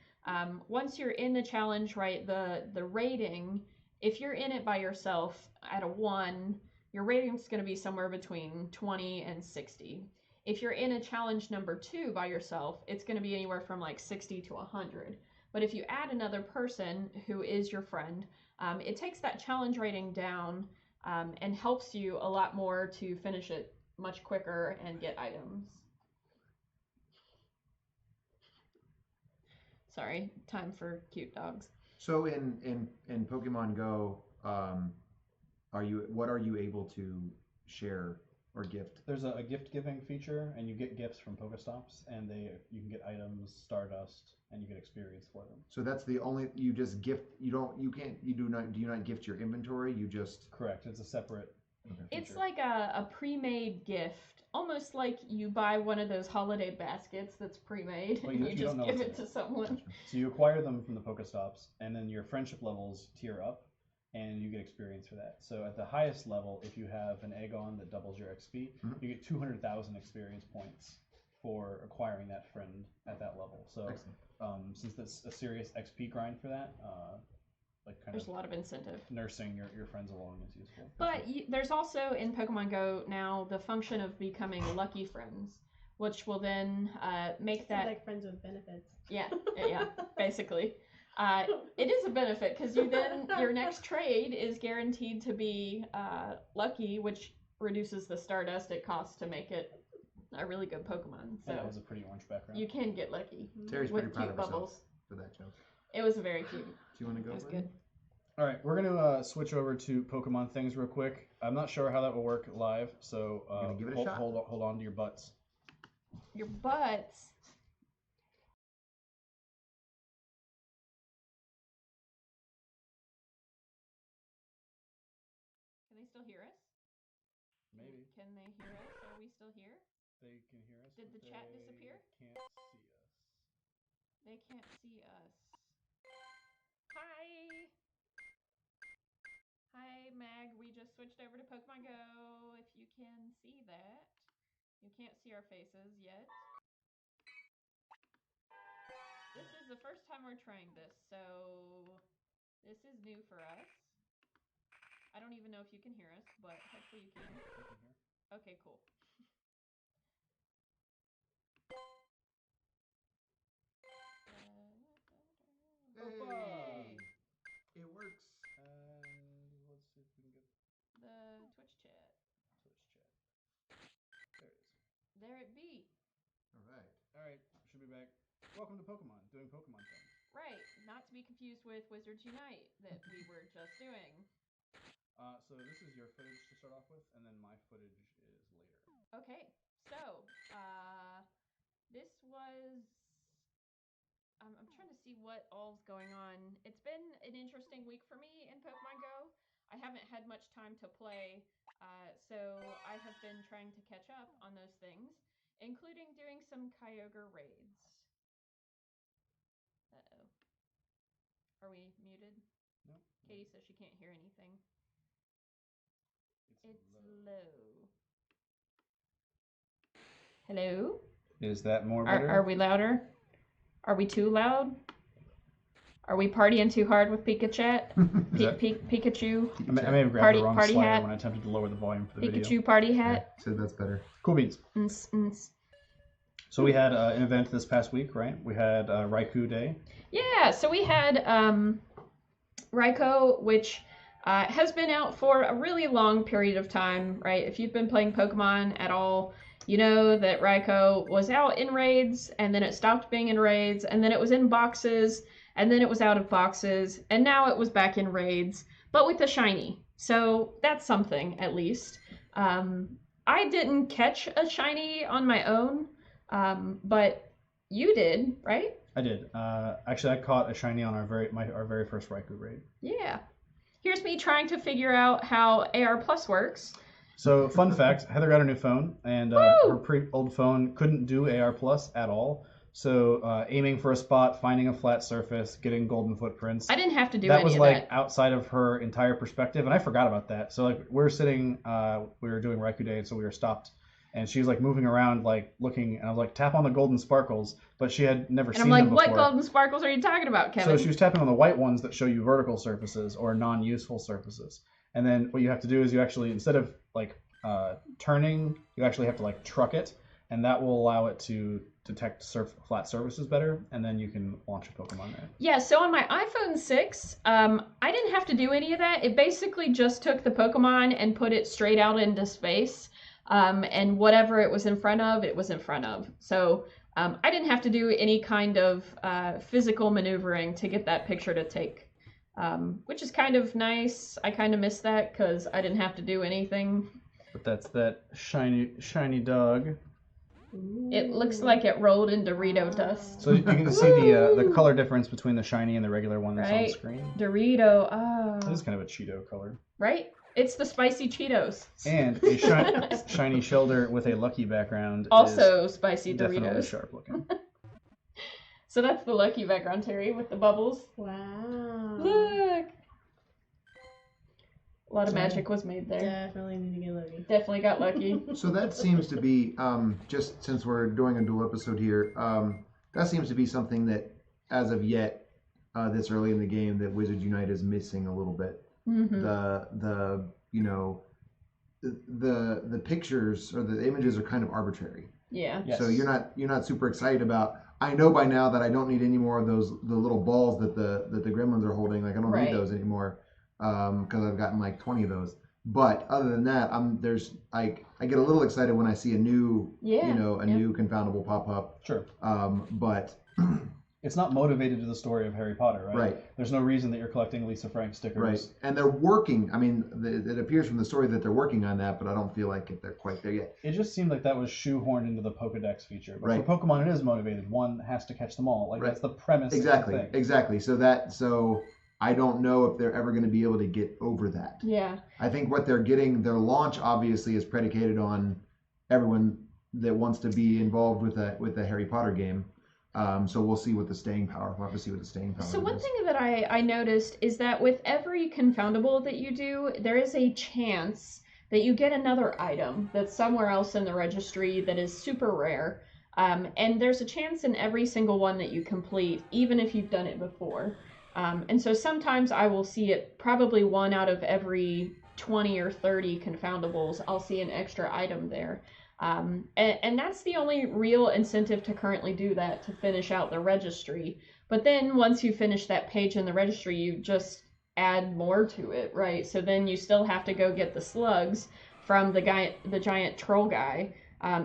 once you're in the challenge, right, the rating, if you're in it by yourself at a 1, your rating's going to be somewhere between 20 and 60. If you're in a challenge number 2 by yourself, it's going to be anywhere from like 60 to 100. But if you add another person who is your friend, it takes that challenge rating down and helps you a lot more to finish it much quicker and get items. Sorry, time for cute dogs. So in Pokemon Go, what are you able to share or gift? There's a gift giving feature, and you get gifts from Pokestops, and you can get items, Stardust, and you get experience for them. So that's the only you just gift. Do you not gift your inventory? You just Correct. It's a separate. It's feature. like a pre-made gift, almost like you buy one of those holiday baskets that's pre-made, But and you you just don't know give what's it in to someone. So you acquire them from the Pokestops, and then your friendship levels tier up, and you get experience for that. So at the highest level, if you have an Aegon that doubles your XP, Mhm. you get 200,000 experience points for acquiring that friend at that level. So Excellent. since that's a serious XP grind for that, like kind There's a of lot of incentive. nursing your friends along is useful. But there's also in Pokemon Go now the function of becoming lucky friends, which will then make Sounds that like friends with benefits. yeah, basically. It is a benefit because your next trade is guaranteed to be lucky, which reduces the Stardust it costs to make it a really good Pokemon. And it So has a pretty orange background. you can get lucky Terry's pretty with proud cute of herself. bubbles. for that joke. It was very cute. Do you want to go? It was buddy? good. All right, we're gonna switch over to Pokemon things real quick. I'm not sure how that will work live, so We're gonna give it a hold, shot. hold on to your butts. Your butts. Can they still hear us? Maybe Can they hear us? Are we still here? they can hear us. Did but the chat they disappear? Can't see us. They can't see us. Hi. Hi, Mag. We just switched over to Pokemon Go. If you can see that. You can't see our faces yet. This is the first time we're trying this, so this is new for us. I don't even know if you can hear us, but hopefully you can. You can hear. Okay, cool. Hey, it works. And let's see if we can get The Twitch chat. Twitch chat. There it is. There it be. All right. All right, should be back. Welcome to Pokemon, doing Pokemon things. Right, not to be confused with Wizards Unite that we were just doing. So this is your footage to start off with, and then my footage is later. Okay, so this was. I'm trying to see what all's going on. It's been an interesting week for me in Pokemon Go. I haven't had much time to play, so I have been trying to catch up on those things, including doing some Kyogre raids. Uh-oh. Are we muted? No. Katie says she can't hear anything. It's low. low. Hello? Is that more better? Are we louder? Are we too loud? Are we partying too hard with Pikachu? Pikachu? I may have grabbed the wrong Party slider hat? when I attempted to lower the volume for the Pikachu video. party hat? So that's better. Cool beans. Mm. So we had an event this past week, right? We had Raikou Day. Yeah, so we had Raikou, which has been out for a really long period of time, right? If you've been playing Pokemon at all, you know that Raikou was out in raids, and then it stopped being in raids, and then it was in boxes, and then it was out of boxes, and now it was back in raids, but with a shiny. So that's something, at least. I didn't catch a shiny on my own, but you did, right? I did. Actually, I caught a shiny on our very first Raikou raid. Yeah. Here's me trying to figure out how AR Plus works. So, fun fact, Heather got a new phone, and her old phone couldn't do AR Plus at all. So, aiming for a spot, finding a flat surface, getting golden footprints. I didn't have to do that any was of like that. outside of her entire perspective, and I forgot about that. So, like, we're sitting, we were doing Raikou Day, and so we were stopped. And she was like moving around, like looking, and I was like, tap on the golden sparkles, but she had never seen them before. And I'm like, what golden sparkles are you talking about, Kevin? So she was tapping on the white ones that show you vertical surfaces or non-useful surfaces. And then what you have to do is you actually, instead of like turning, you actually have to like truck it, and that will allow it to detect flat surfaces better, and then you can launch a Pokemon there. Yeah, so on my iPhone 6, I didn't have to do any of that. It basically just took the Pokemon and put it straight out into space. And whatever it was in front of, it was in front of. So I didn't have to do any kind of physical maneuvering to get that picture to take, which is kind of nice. I kind of miss that because I didn't have to do anything. But that's that shiny dog. It looks like it rolled in Dorito dust. So you can see the color difference between the shiny and the regular one that's on the screen. Dorito, oh. It is kind of a Cheeto color. Right? It's the spicy Cheetos. And a shiny shoulder with a lucky background. Also spicy definitely Doritos. sharp looking. So that's the lucky background, Terry, with the bubbles. Wow. Look! A lot of magic was made there. Definitely need to get lucky. Definitely got lucky. So that seems to be, just since we're doing a dual episode here, that seems to be something that, as of yet, this early in the game, that Wizards Unite is missing a little bit. Mm-hmm. The pictures or the images are kind of arbitrary. Yeah. Yes. So you're not super excited about. I know by now that I don't need any more of the little balls that the gremlins are holding. Like I don't need those anymore because I've gotten like 20 of those. But other than that, I get a little excited when I see a new new confoundable pop up. Sure. But it's not motivated to the story of Harry Potter, right? Right. There's no reason that you're collecting Lisa Frank stickers. Right. And they're working. I mean, it appears from the story that they're working on that, but I don't feel like they're quite there yet. It just seemed like that was shoehorned into the Pokedex feature. But Right. for Pokemon, it is motivated. One has to catch them all. Like, Right. that's the premise Exactly. of the thing. Exactly. So I don't know if they're ever going to be able to get over that. Yeah. I think what they're getting, their launch obviously is predicated on everyone that wants to be involved with the Harry Potter game. So we'll see what the staying power. We'll have to see what the staying power. So one is. thing that I noticed is that with every confoundable that you do, there is a chance that you get another item that's somewhere else in the registry that is super rare. And there's a chance in every single one that you complete, even if you've done it before. And so sometimes I will see it, probably 1 out of every 20 or 30 confoundables, I'll see an extra item there. And that's the only real incentive to currently do that, to finish out the registry. But then once you finish that page in the registry, you just add more to it, right? So then you still have to go get the slugs from the giant troll guy.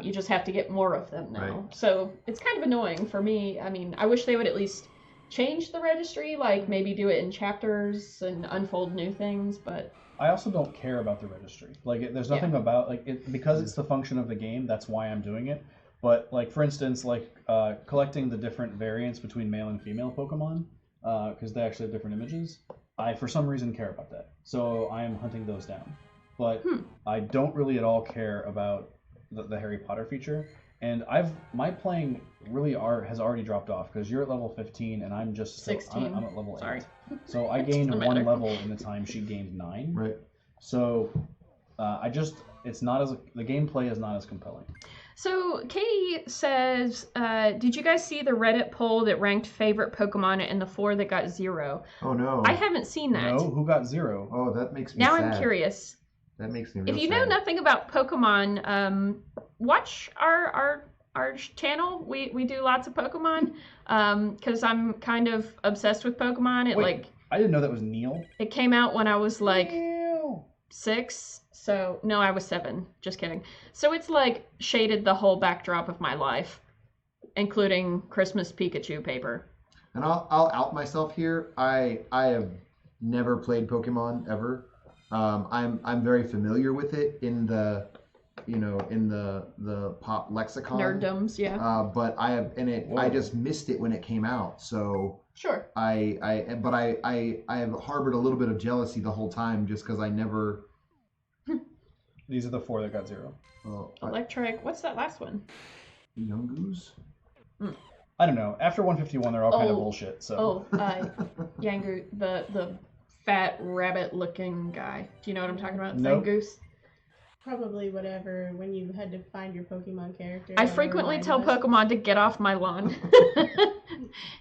You just have to get more of them now. Right. So it's kind of annoying for me. I mean, I wish they would at least change the registry, like maybe do it in chapters and unfold new things, but I also don't care about the registry. Like, there's nothing about, like, it, because it's the function of the game, that's why I'm doing it. But, like, for instance, like, collecting the different variants between male and female Pokemon, because they actually have different images, I, for some reason, care about that. So I am hunting those down. But I don't really at all care about the Harry Potter feature. And my playing really has already dropped off, because you're at level 15 and I'm just 16. I'm at level 8. Sorry. So I gained Doesn't 1 matter. level in the time she gained 9. Right. So it's not as the gameplay is not as compelling. So Katie says, did you guys see the Reddit poll that ranked favorite Pokemon and the 4 that got 0? Oh no. I haven't seen that. No, who got 0? Oh, that makes me Now sad. I'm curious. That makes me If real you know sad. nothing about Pokemon, watch our channel. We do lots of Pokemon, because I'm kind of obsessed with Pokemon. Wait, I didn't know that was Neil. It came out when I was like Neil. 6. So no, I was 7. Just kidding. So it's like shaded the whole backdrop of my life, including Christmas Pikachu paper. And I'll out myself here. I have never played Pokemon ever. I'm very familiar with it in the pop lexicon. Nerddoms, yeah. But I have Whoa. I just missed it when it came out. So Sure. I have harbored a little bit of jealousy the whole time just because I never. These are the 4 that got 0. Electric. What's that last one? Young Goose. I don't know. After 151, they're all kind of Oh. bullshit. So Yangu, the fat rabbit-looking guy. Do you know what I'm talking about? Nope. Zangoose. Probably whatever, when you had to find your Pokemon character. I or frequently remind tell us. Pokemon to get off my lawn.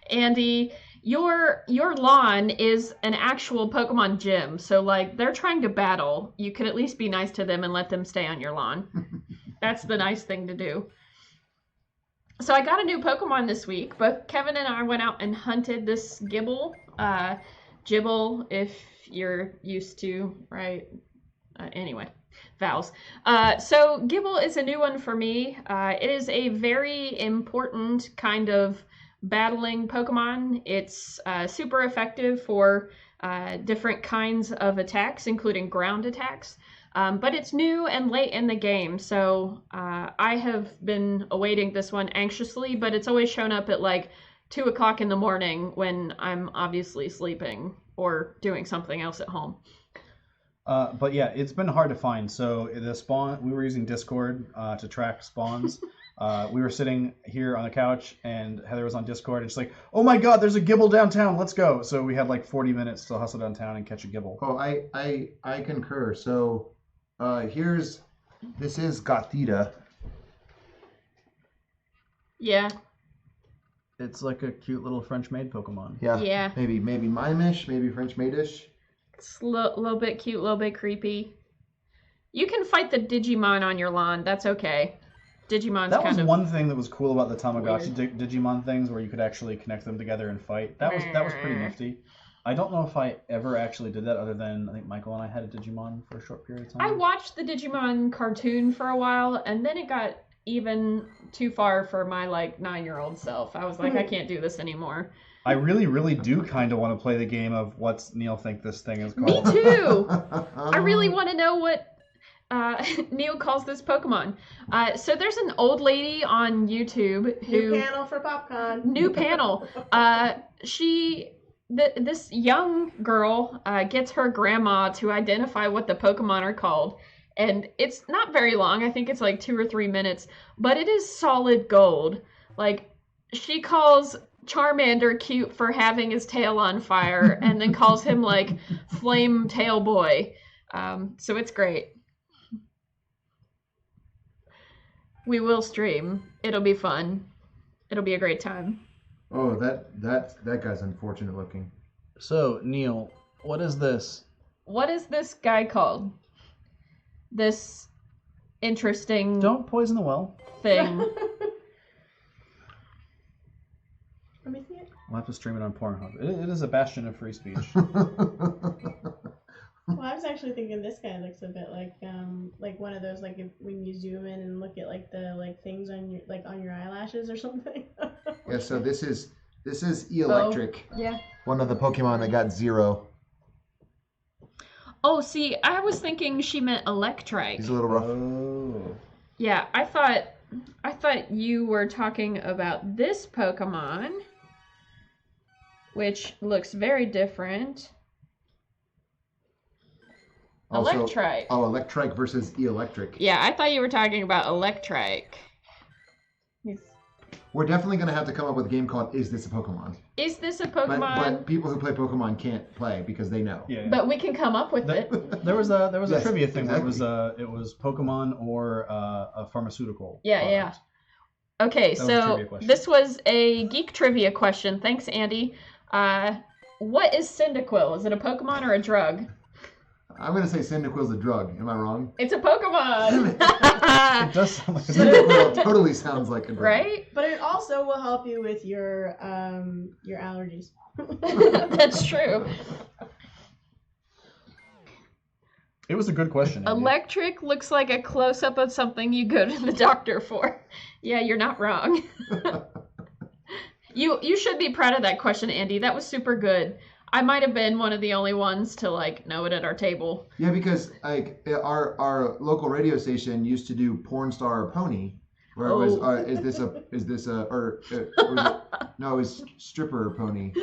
Andy, your lawn is an actual Pokemon gym, so like they're trying to battle. You could at least be nice to them and let them stay on your lawn. That's the nice thing to do. So I got a new Pokemon this week. Both Kevin and I went out and hunted this Gibble. Gibble, if you're used to, right? Anyway, vowels. So Gibble is a new one for me. It is a very important kind of battling Pokemon. It's super effective for different kinds of attacks, including ground attacks. But it's new and late in the game, so I have been awaiting this one anxiously, but it's always shown up at like 2 o'clock in the morning when I'm obviously sleeping or doing something else at home. But yeah, it's been hard to find. So the spawn, we were using Discord to track spawns. We were sitting here on the couch, and Heather was on Discord, and she's like, "Oh my God, there's a Gibble downtown. Let's go!" So we had like 40 minutes to hustle downtown and catch a Gibble. Oh, I concur. So this is Gothita. Yeah. It's like a cute little French maid Pokemon. Yeah. Maybe mime-ish, maybe French maid-ish. It's a little bit cute, a little bit creepy. You can fight the Digimon on your lawn. That's okay. Digimon's That was kind of one thing that was cool about the Tamagotchi Digimon things, where you could actually connect them together and fight. That was pretty nifty. I don't know if I ever actually did that, other than I think Michael and I had a Digimon for a short period of time. I watched the Digimon cartoon for a while, and then it got even too far for my like 9-year-old self. I was like, I can't do this anymore. I really, really do kind of want to play the game of what's Neil think this thing is Me called. too. I really want to know what Neil calls this Pokemon. So there's an old lady on YouTube who New panel for PopCon. new panel. This young girl gets her grandma to identify what the Pokemon are called. And it's not very long. I think it's like 2 or 3 minutes. But it is solid gold. Like, she calls Charmander cute for having his tail on fire. And then calls him, like, Flame Tail Boy. So it's great. We will stream. It'll be fun. It'll be a great time. Oh, that guy's unfortunate looking. So, Neil, what is this? What is this guy called? This interesting Don't poison the well. thing. Let me see it. We'll have to stream it on Pornhub. It is a bastion of free speech. Well, I was actually thinking this guy looks a bit like one of those like if, when you zoom in and look at like the like things on your like on your eyelashes or something. Yeah, so this is Electric, Yeah. one of the Pokemon that got 0. Oh, see, I was thinking she meant Electrike. He's a little rough. Oh. Yeah, I thought you were talking about this Pokemon, which looks very different. Also, Electrike. Oh, Electrike versus Electric. Yeah, I thought you were talking about Electrike. We're definitely going to have to come up with a game called Is This a Pokemon? Is this a But Pokemon? people who play Pokemon can't play because they know. Yeah. But we can come up with it. There was a Yes, trivia thing where exactly. it was Pokemon or a pharmaceutical. Yeah, product. yeah. Okay, That was a so trivia question. this was a geek trivia question. Thanks, Andy. What is Cyndaquil? Is it a Pokemon or a drug? I'm going to say Cyndaquil's a drug. Am I wrong? It's a Pokemon! It does sound like a Cyndaquil totally sounds like a drug. Right? But it also will help you with your allergies. That's true. It was a good question. Andy. Electric looks like a close-up of something you go to the doctor for. Yeah, you're not wrong. You should be proud of that question, Andy. That was super good. I might have been one of the only ones to like know it at our table. Yeah, because like our local radio station used to do Porn Star or Pony, where it was no, it was Stripper or Pony,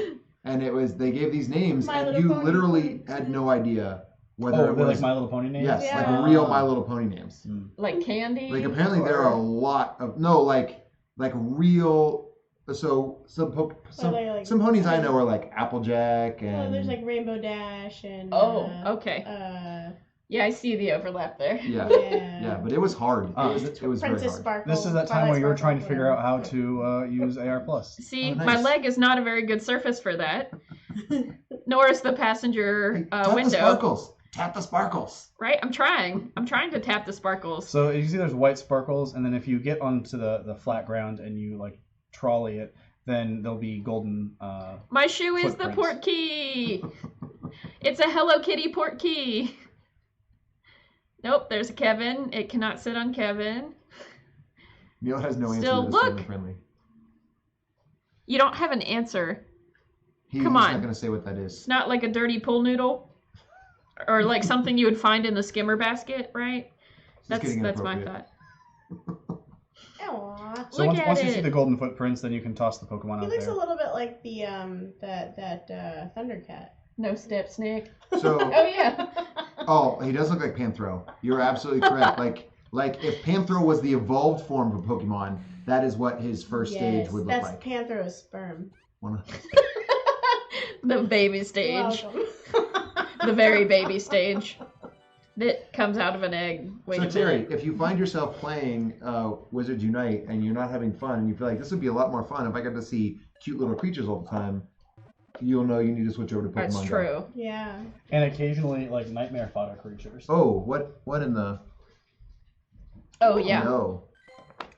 and it was they gave these names My and Little you Pony literally Pony. had no idea whether Oh, it they're was like My Little Pony names. yes, Yeah. like real My Little Pony names. Like candy. Like apparently there are a lot of like real. So some ponies I know are like Applejack and Oh, there's like Rainbow Dash and. Oh, okay. Yeah, I see the overlap there. yeah. Yeah. Yeah, but it was hard. It was very Princess hard. Sparkle. This is that time Twilight where you were Sparkle, trying to figure whatever. out how to use AR Plus. See, Oh, nice. my leg is not a very good surface for that. Nor is the passenger Tap the window. sparkles. Tap the sparkles. Right? I'm trying to tap the sparkles. So you see, there's white sparkles, and then if you get onto the flat ground and you like trolley it, then there'll be golden. My shoe is the Footprints. port key. It's a Hello Kitty port key. Nope, there's a Kevin. It cannot sit on Kevin. Neil has no answer Still, to this look. family friendly. You don't have an answer. He's Come not on. going to say what that is. It's not like a dirty pool noodle. Or like something you would find in the skimmer basket, right? It's getting That's my inappropriate. thought. Aw. So Look once at you see it. the golden footprints, then you can toss the Pokemon He out looks there. a little bit like the that Thundercat. No step snake. So, Oh yeah. he does look like Panthro. You're absolutely correct. Like if Panthro was the evolved form of a Pokemon, that is what his first stage would look That's like. Panthro's sperm. One of- The baby You're stage. welcome. The very baby stage. That comes out of an egg. Wait So a Terry, minute. if you find yourself playing Wizards Unite and you're not having fun, and you feel like this would be a lot more fun if I got to see cute little creatures all the time, you'll know you need to switch over to Pokemon That's Go. true. Yeah. And occasionally, like nightmare fodder creatures. Oh, what in the? Oh yeah. No.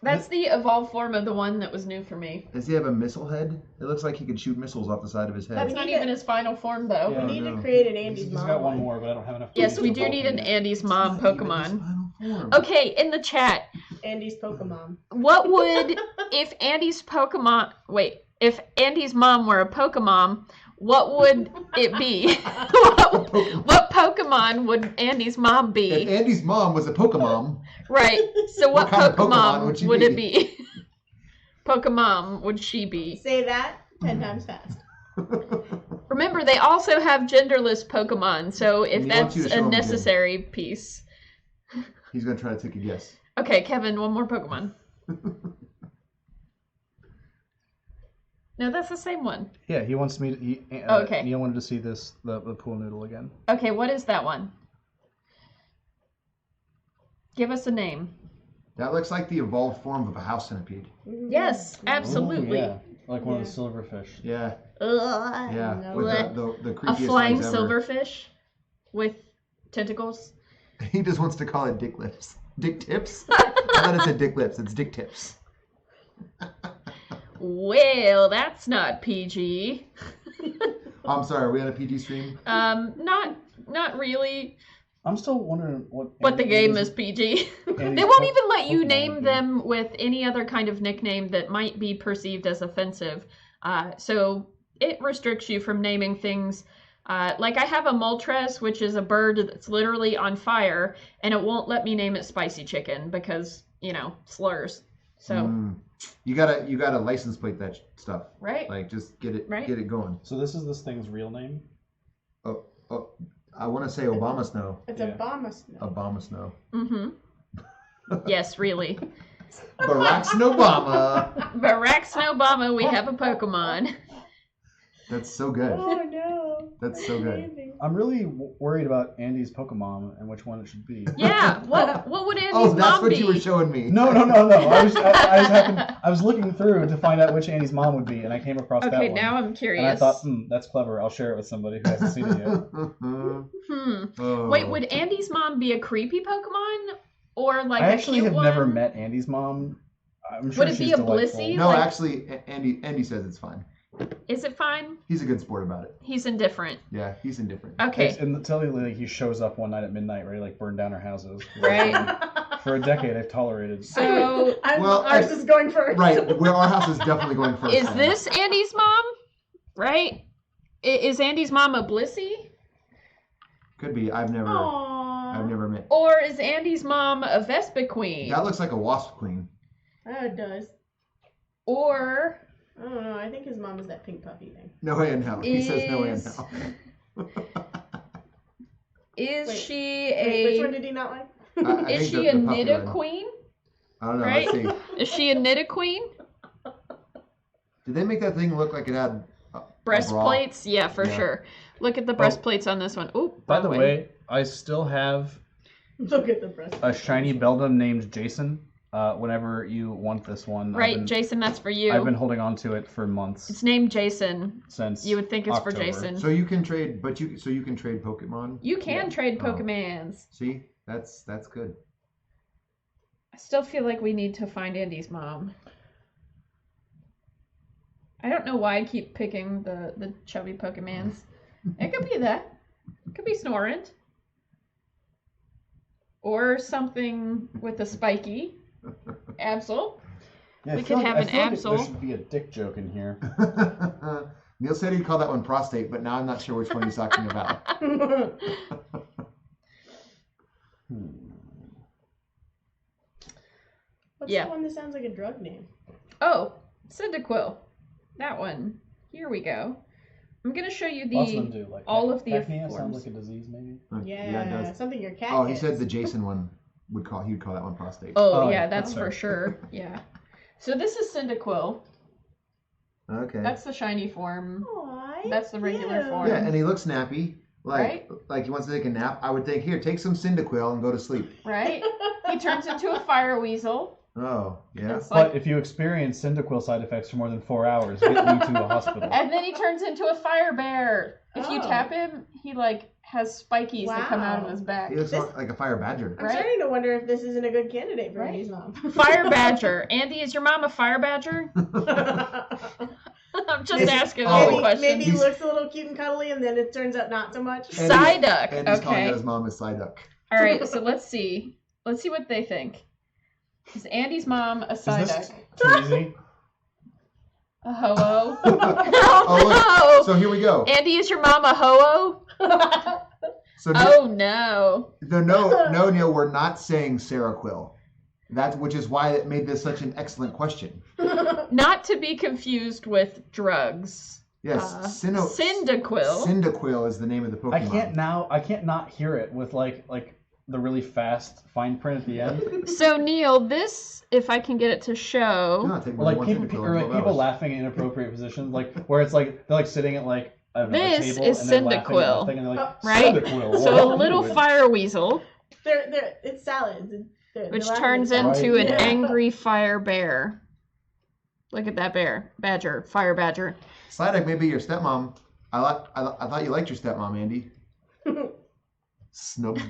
That's the evolved form of the one that was new for me. Does he have a missile head? It looks like he could shoot missiles off the side of his head. That's We not need even it. his final form though. Yeah. We need no. to create an Andy's He's mom. got one more, but I don't have enough. Yes, pages we to do bulk need him an yet. Andy's It's mom not even his Pokemon. final form. Okay, in the chat, Andy's Pokemon. What would if Andy's mom were a Pokemon, what would it be? what Pokemon would Andy's mom If be? Andy's mom was a Pokemon, Right. So what kind of Pokemon Pokemon would she would be? it be? Pokemon would she be? Say that 10 times fast. Remember, they also have genderless Pokemon, so if He that's wants you to show a him again. necessary piece. he's gonna try to take a guess. Okay, Kevin, one more Pokemon. No, that's the same one. Yeah, he wants me to. Okay. Neil wanted to see the pool noodle again. Okay, what is that one? Give us a name. That looks like the evolved form of a house centipede. Yes, absolutely. Ooh, yeah. Like one of Yeah. the silverfish. Yeah, Ugh. yeah. no. With Blech. the A creepiest flying legs ever. silverfish with tentacles. He just wants to call it dick lips. Dick tips? I thought it said dick lips. It's dick tips. Well, that's not PG. Oh, I'm sorry. Are we on a PG stream? Not really. I'm still wondering what. But the game is Andy's- PG. Andy's They won't even let you Pokemon name would be. them with any other kind of nickname that might be perceived as offensive. So it restricts you from naming things. Like I have a Moltres, which is a bird that's literally on fire, and it won't let me name it Spicy Chicken because, slurs. So, You gotta license plate that stuff. right? Like just get it Right. get it going. So this is this thing's real name. Oh, I want to say Obama Snow. It's Yeah. a Obama Snow. Obama Snow. Mm-hmm. Yes, really. Barack Snowbama. Barack Obama, we have a Pokemon. That's so good. Oh no. That's so good. Amazing. I'm really worried about Andy's Pokemon and which one it should be. Yeah, what would Andy's Oh, that's mom what be? you were showing me. No. I was looking through to find out which Andy's mom would be, and I came across that Okay, one. now I'm And I curious. thought, that's clever. I'll share it with somebody who hasn't seen it yet. Oh. Wait, would Andy's mom be a creepy Pokemon? Or like I a actually cute have one? never met Andy's mom. I'm sure Would it be she's a delightful. Blissey? No, Like- actually, Andy says it's fine. Is it fine? He's a good sport about it. He's indifferent. Yeah, he's indifferent. Okay. And tell you, like, he shows up one night at midnight, ready to like burn down our houses. Right. For a decade, I've tolerated. So Well, Ours is going first. Right, well, our house is definitely going first. is then. this Andy's mom? Right? Is Andy's mom a Blissey? Could be. I've never Aww. met. Or is Andy's mom a Vespa Queen? That looks like a wasp queen. Oh, it does. Or I don't know. I think his mom is that pink puppy thing. No way in hell. He says no way in Is- hell. is Wait, she Wait, which one a did he not like? I is think she the a puppy Nidaqueen? one. Queen? I don't know. Right? Let's see. Is she a Nidaqueen? Did they make that thing look like it had a bra? Breastplates? Yeah, for Yeah. sure. Look at the breastplates on this one. Oh, By the way, I still have Look at the breast. a shiny Beldum named Jason. Whenever you want this one, right, Jason, that's for you. I've been holding on to it for months It's named Jason. since. You would think it's October. for Jason. So you can trade, you can trade Pokemon. You can trade Oh. Pokemans. See, that's good. I still feel like we need to find Andy's mom. I don't know why I keep picking the chubby Pokemans. It could be that. It could be Snorant. Or something with a spiky. Absol. Yeah, I We feel could have I an feel like Absol. There should be a dick joke in here. Neil said he'd call that one prostate, but now I'm not sure which one he's talking about. What's Yeah. the one that sounds like a drug name? Oh, Cyndaquil. That one. Here we go. I'm going to show you Lots of them the... do. Like all of the Cacnea sounds forms. like a disease, maybe. Yeah, it does. something your cat Oh, he gets. said the Jason one would call that one prostate. Oh, Oh, yeah, yeah, that's that's for fair. sure. Yeah. So this is Cyndaquil. Okay. That's the shiny form. Aw, That's the regular cute. form. Yeah, and he looks nappy. Right? Like he wants to take a nap. I would think, here, take some Cyndaquil and go to sleep. Right? He turns into a fire weasel. Oh, yeah. It's like, But if you experience Cyndaquil side effects for more than 4 hours, get you to a hospital. and then he turns into a fire bear. If you Oh. tap him, he like has spikies that come out of Wow. his back. He looks This- like a fire badger. I'm Right? starting to wonder if this isn't a good candidate for Right? Andy's mom. Fire badger. Andy, is your mom a fire badger? I'm just Maybe- asking all the maybe, questions. maybe he looks a little cute and cuddly, and then it turns out not so much. And Psyduck. And he's calling Okay. his mom a Psyduck. All right. So let's see. Let's see what they think. Is Andy's mom a Is side this duck? too easy? A ho-oh? Oh, look. So here we go. Andy, is your mom a ho-oh? So Oh, no. no, Neil, we're not saying Sarah Quill. Which is why it made this such an excellent question. Not to be confused with drugs. Yes, Cyndaquil. Cyndaquil is the name of the Pokemon. I can't not hear it with like the really fast fine print at the end. So, Neil, this, if I can get it to Do show. not take more Or like than one people, Cyndaquil or in like 12 people hours. laughing in inappropriate positions, like where it's like they're like sitting at like I don't know, a This table is and they're laughing at Cyndaquil, nothing, and they're like, right? Cyndaquil, So, what a are little you doing? fire weasel, It's salads. which They're turns laughing at into an Yeah. angry fire bear. Look at that bear. Badger. Fire badger. Slidek may be your stepmom. I thought you liked your stepmom, Andy. Snubble.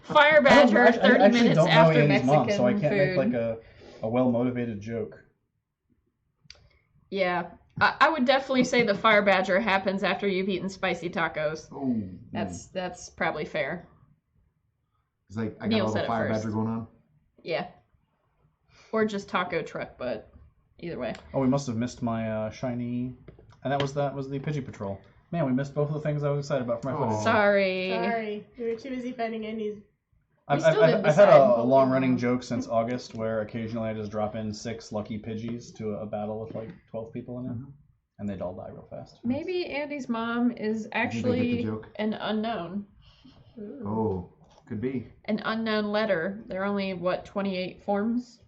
Fire I don't- badger, I 30 actually minutes don't know after Andy's Mexican mom, so I can't food. make like a well-motivated joke. Yeah. I would definitely say the fire badger happens after you've eaten spicy tacos. Oh, That's probably fair. it's like I got Neil a said little it fire first. badger going on. Yeah. Or just taco truck, but either way. Oh, we must have missed my shiny, and that was the Pidgey Patrol. Man, we missed both of the things I was excited about for my Aw. footage. Sorry. Sorry, we were too busy finding Andy's. I've still didn't had decide. a long running joke since August where occasionally I just drop in 6 lucky Pidgeys to a battle with like 12 people in it, Mhm. and they'd all die real fast. Maybe Andy's mom is You think they get the actually joke? an unknown. Oh, could be. An unknown letter. There are only, 28 forms?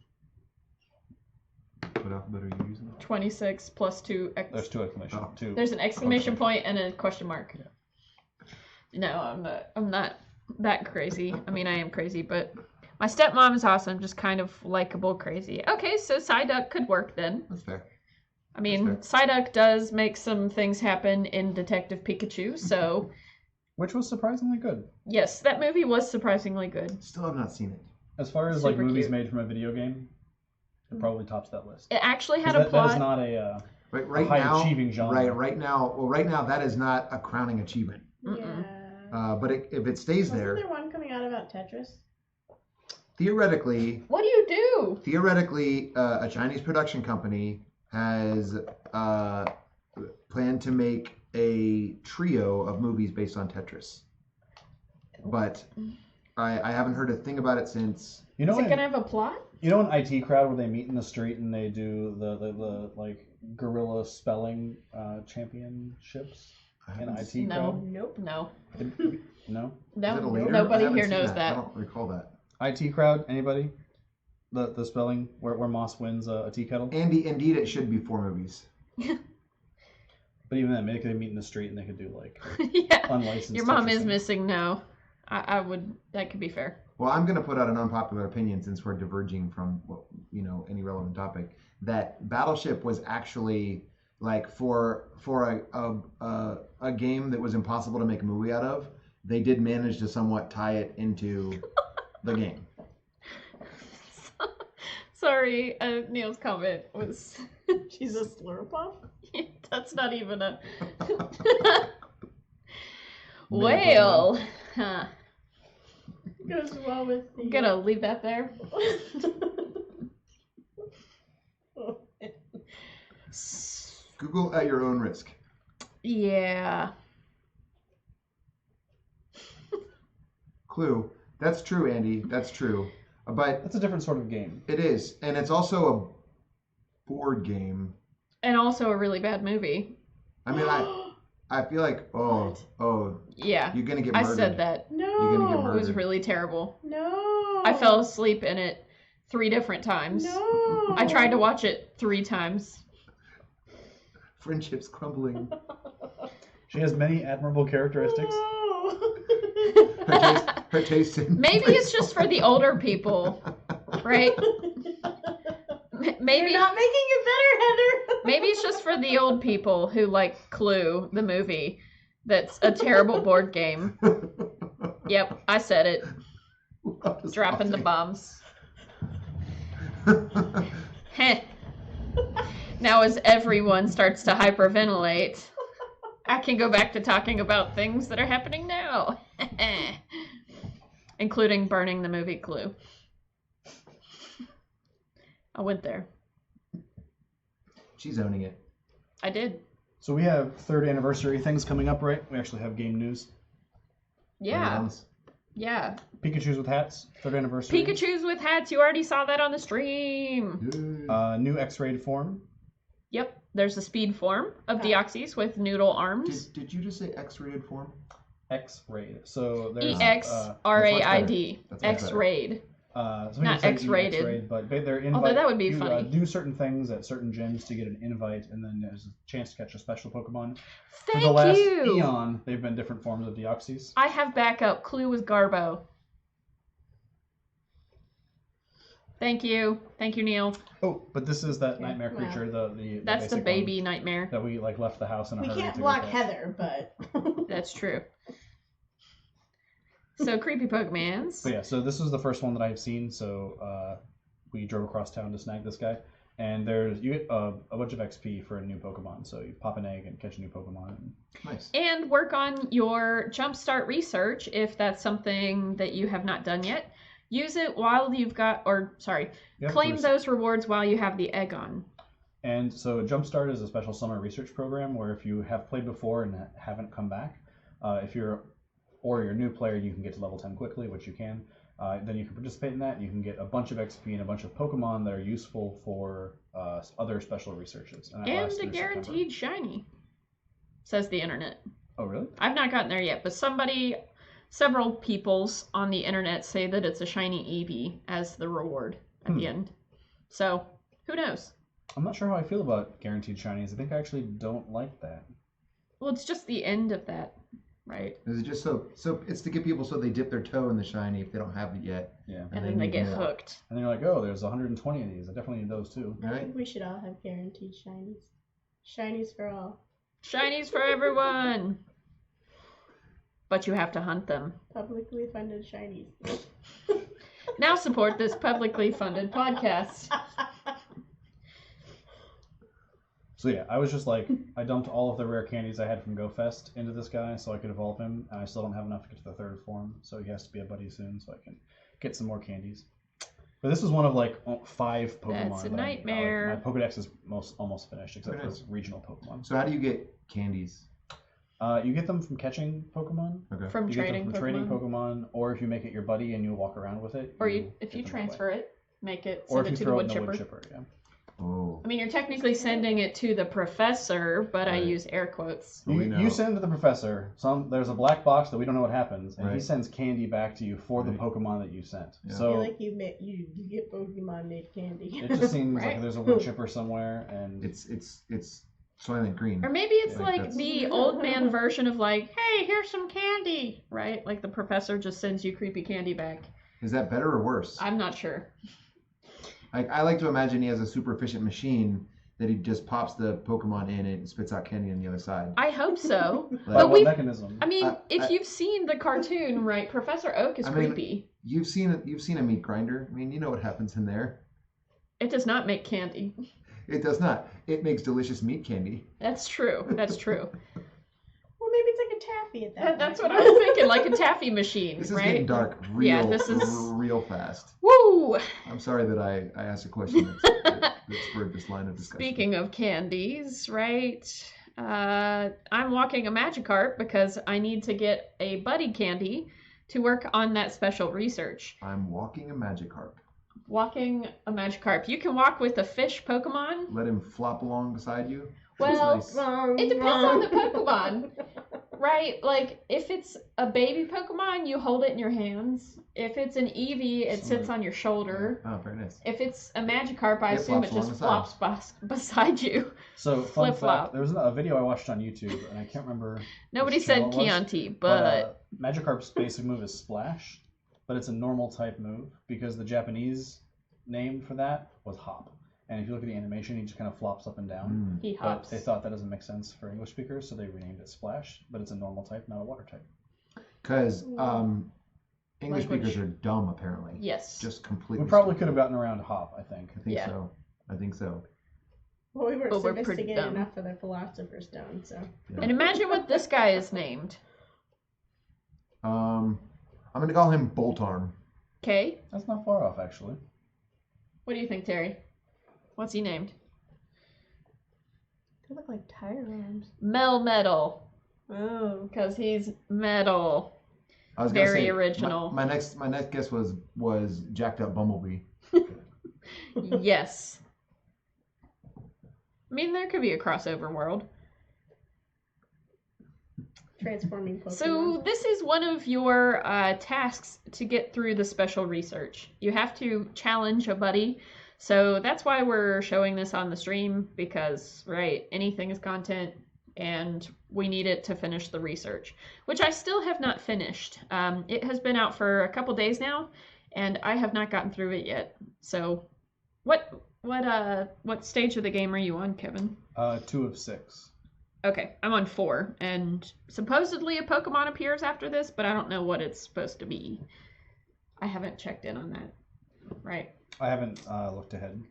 What alphabet are you using? 26 plus 2. There's 2 exclamation. Oh. 2. There's an exclamation point and a question mark. No, I'm not that crazy. I mean, I am crazy, but my stepmom is awesome, just kind of likable crazy. Okay, so Psyduck could work then. That's fair. I mean, Psyduck does make some things happen in Detective Pikachu, so Which was surprisingly good. yes, that movie was surprisingly good. Still have not seen it. As far as like Super movies cute. made from a video game, it probably tops that list. It actually had 'Cause a that plot. is not a Right high now, achieving genre. right now, that is not a crowning achievement. Mm-mm. Yeah. But if it stays Wasn't there, there one coming out about Tetris? theoretically, What do you do? a Chinese production company has planned to make a trio of movies based on Tetris. But I haven't heard a thing about it since. You know Is it in, gonna have a plot? you know an IT crowd where they meet in the street and they do the like guerrilla spelling championships? I An haven't IT seen- No. crowd? Nope. No. No? Is it a No. later? I Nobody haven't here seen knows I that. don't recall that. IT crowd? Anybody? The spelling where Moss wins a tea kettle? Andy, indeed, it should be 4 movies. But even then, maybe they could meet in the street and they could do like Yeah. unlicensed. Your mom Tetris is things. missing now. I would. That could be fair. Well, I'm going to put out an unpopular opinion since we're diverging from any relevant topic. That Battleship was actually like for a game that was impossible to make a movie out of. They did manage to somewhat tie it into the game. Sorry, Neil's comment was. She's a Slurpuff? That's not even a. Maybe Well, huh. Goes well with the. I'm gonna leave that there. Google at your own risk. Yeah. Clue. That's true, Andy. That's true. But That's a different sort of game. it is, and it's also a board game. And also a really bad movie. I mean, I feel like What? Yeah. you're gonna get I murdered. said that. No. You're gonna get It was murdered. really terrible. No. I fell asleep in it 3 different times. No. I tried to watch it 3 times. Friendships crumbling. She has many admirable characteristics. No. Her taste in Maybe it's just for the older people, right? Maybe You're not making it better, Heather. maybe it's just for the old people who like Clue, the movie. That's a terrible board game. Yep, I said it. Dropping the bombs. Heh. Now as everyone starts to hyperventilate, I can go back to talking about things that are happening now. Including burning the movie Clue. I went there. She's owning it. I did. So we have 3rd anniversary things coming up, right? We actually have game news. Yeah. Yeah. Pikachu's with hats, 3rd anniversary. Pikachu's with hats. You already saw that on the stream. New X-rated form. Yep. There's a speed form of Deoxys with noodle arms. Did you just say X-rated form? X-raid. So there's EXRAID. That's much better. X-raid. So Not X-rated. X-rated, but they're invite. Although that would be you, funny. Do certain things at certain gyms to get an invite, and then there's a chance to catch a special Pokemon. Thank For the last you. eon, they've been different forms of Deoxys. I have backup. Clue with Garbo. Thank you. Thank you, Neil. Oh, but this is that Yeah, nightmare wow. creature. The That's the basic baby one nightmare. that we left the house in a We hurry. can't to go block catch. Heather, but That's true. So, creepy Pokemans. But yeah, so this was the first one that I've seen. So we drove across town to snag this guy, and you get a bunch of XP for a new Pokemon. So you pop an egg and catch a new Pokemon. Nice. And work on your jumpstart research if that's something that you have not done yet. Use it while you've got, claim those rewards while you have the egg on. And so Jumpstart is a special summer research program where if you have played before and haven't come back, if you're a new player, you can get to level 10 quickly, which you can. Then you can participate in that. You can get a bunch of XP and a bunch of Pokemon that are useful for other special researches. And And a guaranteed shiny, says the internet. Oh, really? I've not gotten there yet, but several peoples on the internet say that it's a shiny Eevee as the reward at the end. So, who knows? I'm not sure how I feel about guaranteed shinies. I think I actually don't like that. Well, it's just the end of that, right? Is it just so it's to get people so they dip their toe in the shiny if they don't have it yet? Yeah. And then they get more. hooked. And then you're like, oh, there's 120 of these. I definitely need those too. I Right. think we should all have guaranteed shinies. Shinies for all. Shinies for everyone! But you have to hunt them. Publicly funded shinies. Now support this publicly funded podcast. So yeah, I was just like, I dumped all of the rare candies I had from GoFest into this guy so I could evolve him, and I still don't have enough to get to the 3rd form, so he has to be a buddy soon so I can get some more candies. But this is one of like 5 Pokemon. That's a that nightmare. My Pokedex is almost finished, except Nice. for regional Pokemon. So how do you get candies? You get them from catching Pokemon. Okay. From You trading get them from Pokemon. trading Pokemon, or if you make it your buddy and you walk around with it. Or you if get you them that way. transfer it, make it, Or send if you it to the throw it wood in the chipper. wood chipper, yeah. Oh. I mean, you're technically sending it to the professor, but I Right. use air quotes. Well, we know. You send it to the professor. There's a black box that we don't know what happens, and he Right. sends candy back to you for the Right. Pokemon that you sent. Yeah. I So feel like you get Pokemon made candy. it just seems Right. like there's a wood chipper somewhere, and It's Soylent Green. Or maybe it's Yeah, like that's- the old man version of like, hey, here's some candy, right? Like the professor just sends you creepy candy back. Is that better or worse? I'm not sure. I like to imagine he has a super efficient machine that he just pops the Pokemon in and spits out candy on the other side. I hope so. Like, by But what we've- mechanism? I mean, if I- you've seen the cartoon, right, Professor Oak is I mean- creepy. you've seen a meat grinder. I mean, you know what happens in there. It does not make candy. It does not. It makes delicious meat candy. That's true. That's true. Well, maybe it's like a taffy at that. That's point. what I was thinking, like a taffy machine, This is right? getting dark Yeah, this is- real fast. Woo! I'm sorry that I asked a question that spurred this line of discussion. Speaking of candies, right? I'm walking a Magikarp because I need to get a buddy candy to work on that special research. I'm walking a Magikarp. Walking a Magikarp. You can walk with a fish Pokemon. Let him flop along beside you. Well, That's nice. Wrong, it depends wrong. on the Pokemon, right? Like, if it's a baby Pokemon, you hold it in your hands. If it's an Eevee, it sits on your shoulder. Oh, very nice. If it's a Magikarp, I It assume it flops just along the flops beside you. So fun flip-flop. fact, there was a video I watched on YouTube, and I can't remember. Nobody which said channel it was, Chianti, but Magikarp's basic move is Splash, but it's a normal type move because the Japanese name for that was Hop. And if you look at the animation, he just kind of flops up and down. he But hops. they thought that doesn't make sense for English speakers, so they renamed it Splash. But it's a normal type, not a water type. Because English Language. speakers are dumb, apparently. Yes. Just completely. We probably stupid. could have gotten around Hop, I think. I think Yeah. so. I think so. Well, we weren't But we're pretty sophisticated dumb. enough for the Philosopher's Stone, so. And imagine what this guy is named. I'm gonna call him Boltarm. Okay. That's not far off, actually. What do you think, Terry? What's he named? They look like tire arms. Melmetal, Oh. because he's metal. I was gonna Very say, original. My next guess was jacked up Bumblebee. Yes. I mean, there could be a crossover world. Transforming Pokemon. So this is one of your tasks to get through the special research. You have to challenge a buddy. So that's why we're showing this on the stream, because, right, anything is content, and we need it to finish the research, which I still have not finished. It has been out for a couple days now, and I have not gotten through it yet. So what stage of the game are you on, Kevin? 2 of 6. Okay, I'm on 4, and supposedly a Pokemon appears after this, but I don't know what it's supposed to be. I haven't checked in on that. Right. I haven't looked ahead.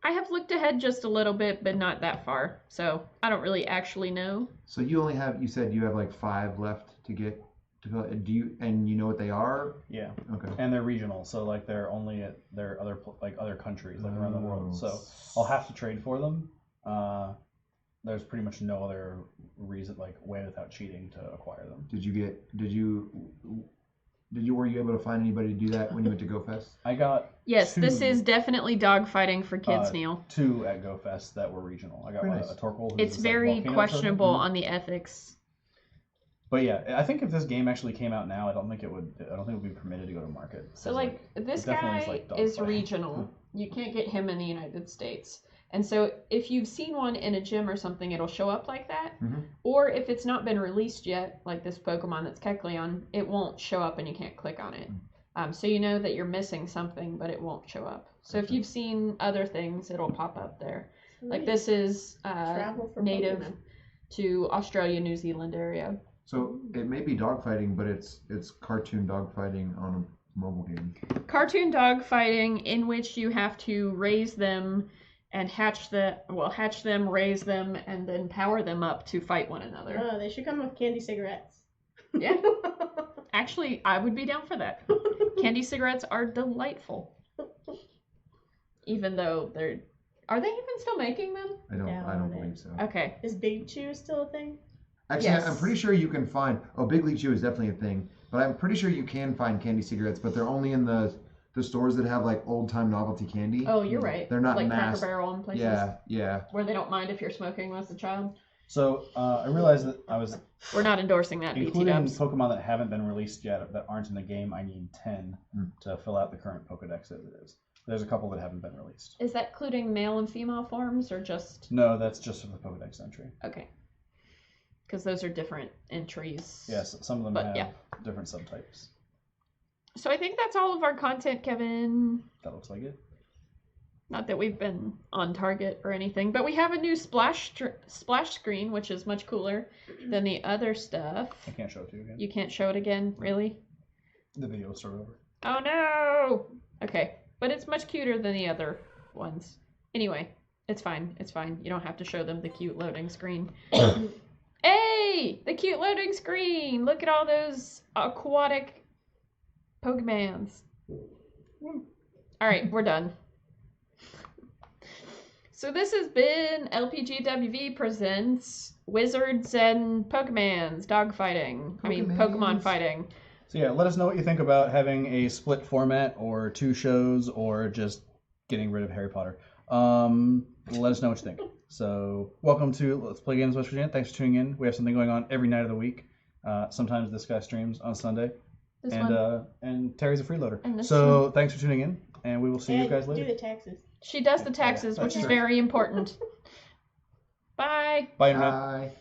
I have looked ahead just a little bit, but not that far, so I don't really actually know. So you said you have like 5 left to get to fill. Do you, and you know what they are? Yeah. Okay. And they're regional, so like they're only at their other countries like around the world. So I'll have to trade for them. There's pretty much no other reason, like way without cheating to acquire them. Were you able to find anybody to do that when you went to GoFest? I got Yes, 2, this is definitely dogfighting for kids, Neil. 2 at GoFest that were regional. I got Very one, nice. a Torkoal. It's very questionable on the ethics. But yeah, I think if this game actually came out now, I don't think it would be permitted to go to market. So 'Cause, like this it definitely guy is, like, is dogfighting. regional. You can't get him in the United States. And so if you've seen one in a gym or something, it'll show up like that. Mhm. Or if it's not been released yet, like this Pokemon that's Kecleon, it won't show up and you can't click on it. So you know that you're missing something, but it won't show up. So if Gotcha. you've seen other things, it'll pop up there. Like Sweet. this is Travel for native Pokemon. to Australia, New Zealand area. So it may be dogfighting, but it's cartoon dogfighting on a mobile game. Cartoon dog fighting in which you have to raise them and hatch them, raise them, and then power them up to fight one another. Oh, they should come with candy cigarettes. Yeah. Actually, I would be down for that. Candy cigarettes are delightful. Even though are they even still making them? I don't believe so. Okay. Is Big Chew still a thing? Actually, Yes. I'm pretty sure you can find. Oh, Big League Chew is definitely a thing, but I'm pretty sure you can find candy cigarettes, but they're only in the stores that have like old time novelty candy. Oh, you're right. They're not like mass. Cracker Barrel and places. Yeah. Where they don't mind if you're smoking as a child. So I realized that I was We're not endorsing that, BT including Dubs. Pokemon that haven't been released yet that aren't in the game. I need 10 to fill out the current Pokedex as it is. There's a couple that haven't been released. Is that including male and female forms or just? No, that's just for the Pokedex entry. Okay. Because those are different entries. Yes, some of them But, have yeah. different subtypes. So I think that's all of our content, Kevin. That looks like it. Not that we've been on target or anything, but we have a new splash screen, which is much cooler than the other stuff. I can't show it to you again. You can't show it again, really? The video will start over. Oh no! Okay, but it's much cuter than the other ones. Anyway, it's fine. It's fine. You don't have to show them the cute loading screen. Hey! The cute loading screen! Look at all those aquatic Pokemons. Alright, we're done. So this has been LPGWV presents Wizards and Pokemans dogfighting. I mean, Pokemon fighting. So yeah, let us know what you think about having a split format or 2 shows or just getting rid of Harry Potter. Let us know what you think. So welcome to Let's Play Games West Virginia. Thanks for tuning in. We have something going on every night of the week. Sometimes this guy streams on Sunday. This and one. And Terry's a freeloader. And this So thanks for tuning in, and we will see you And guys later. do the taxes. She does the taxes, which is That's true. very important. Bye. Bye, Internet. Bye.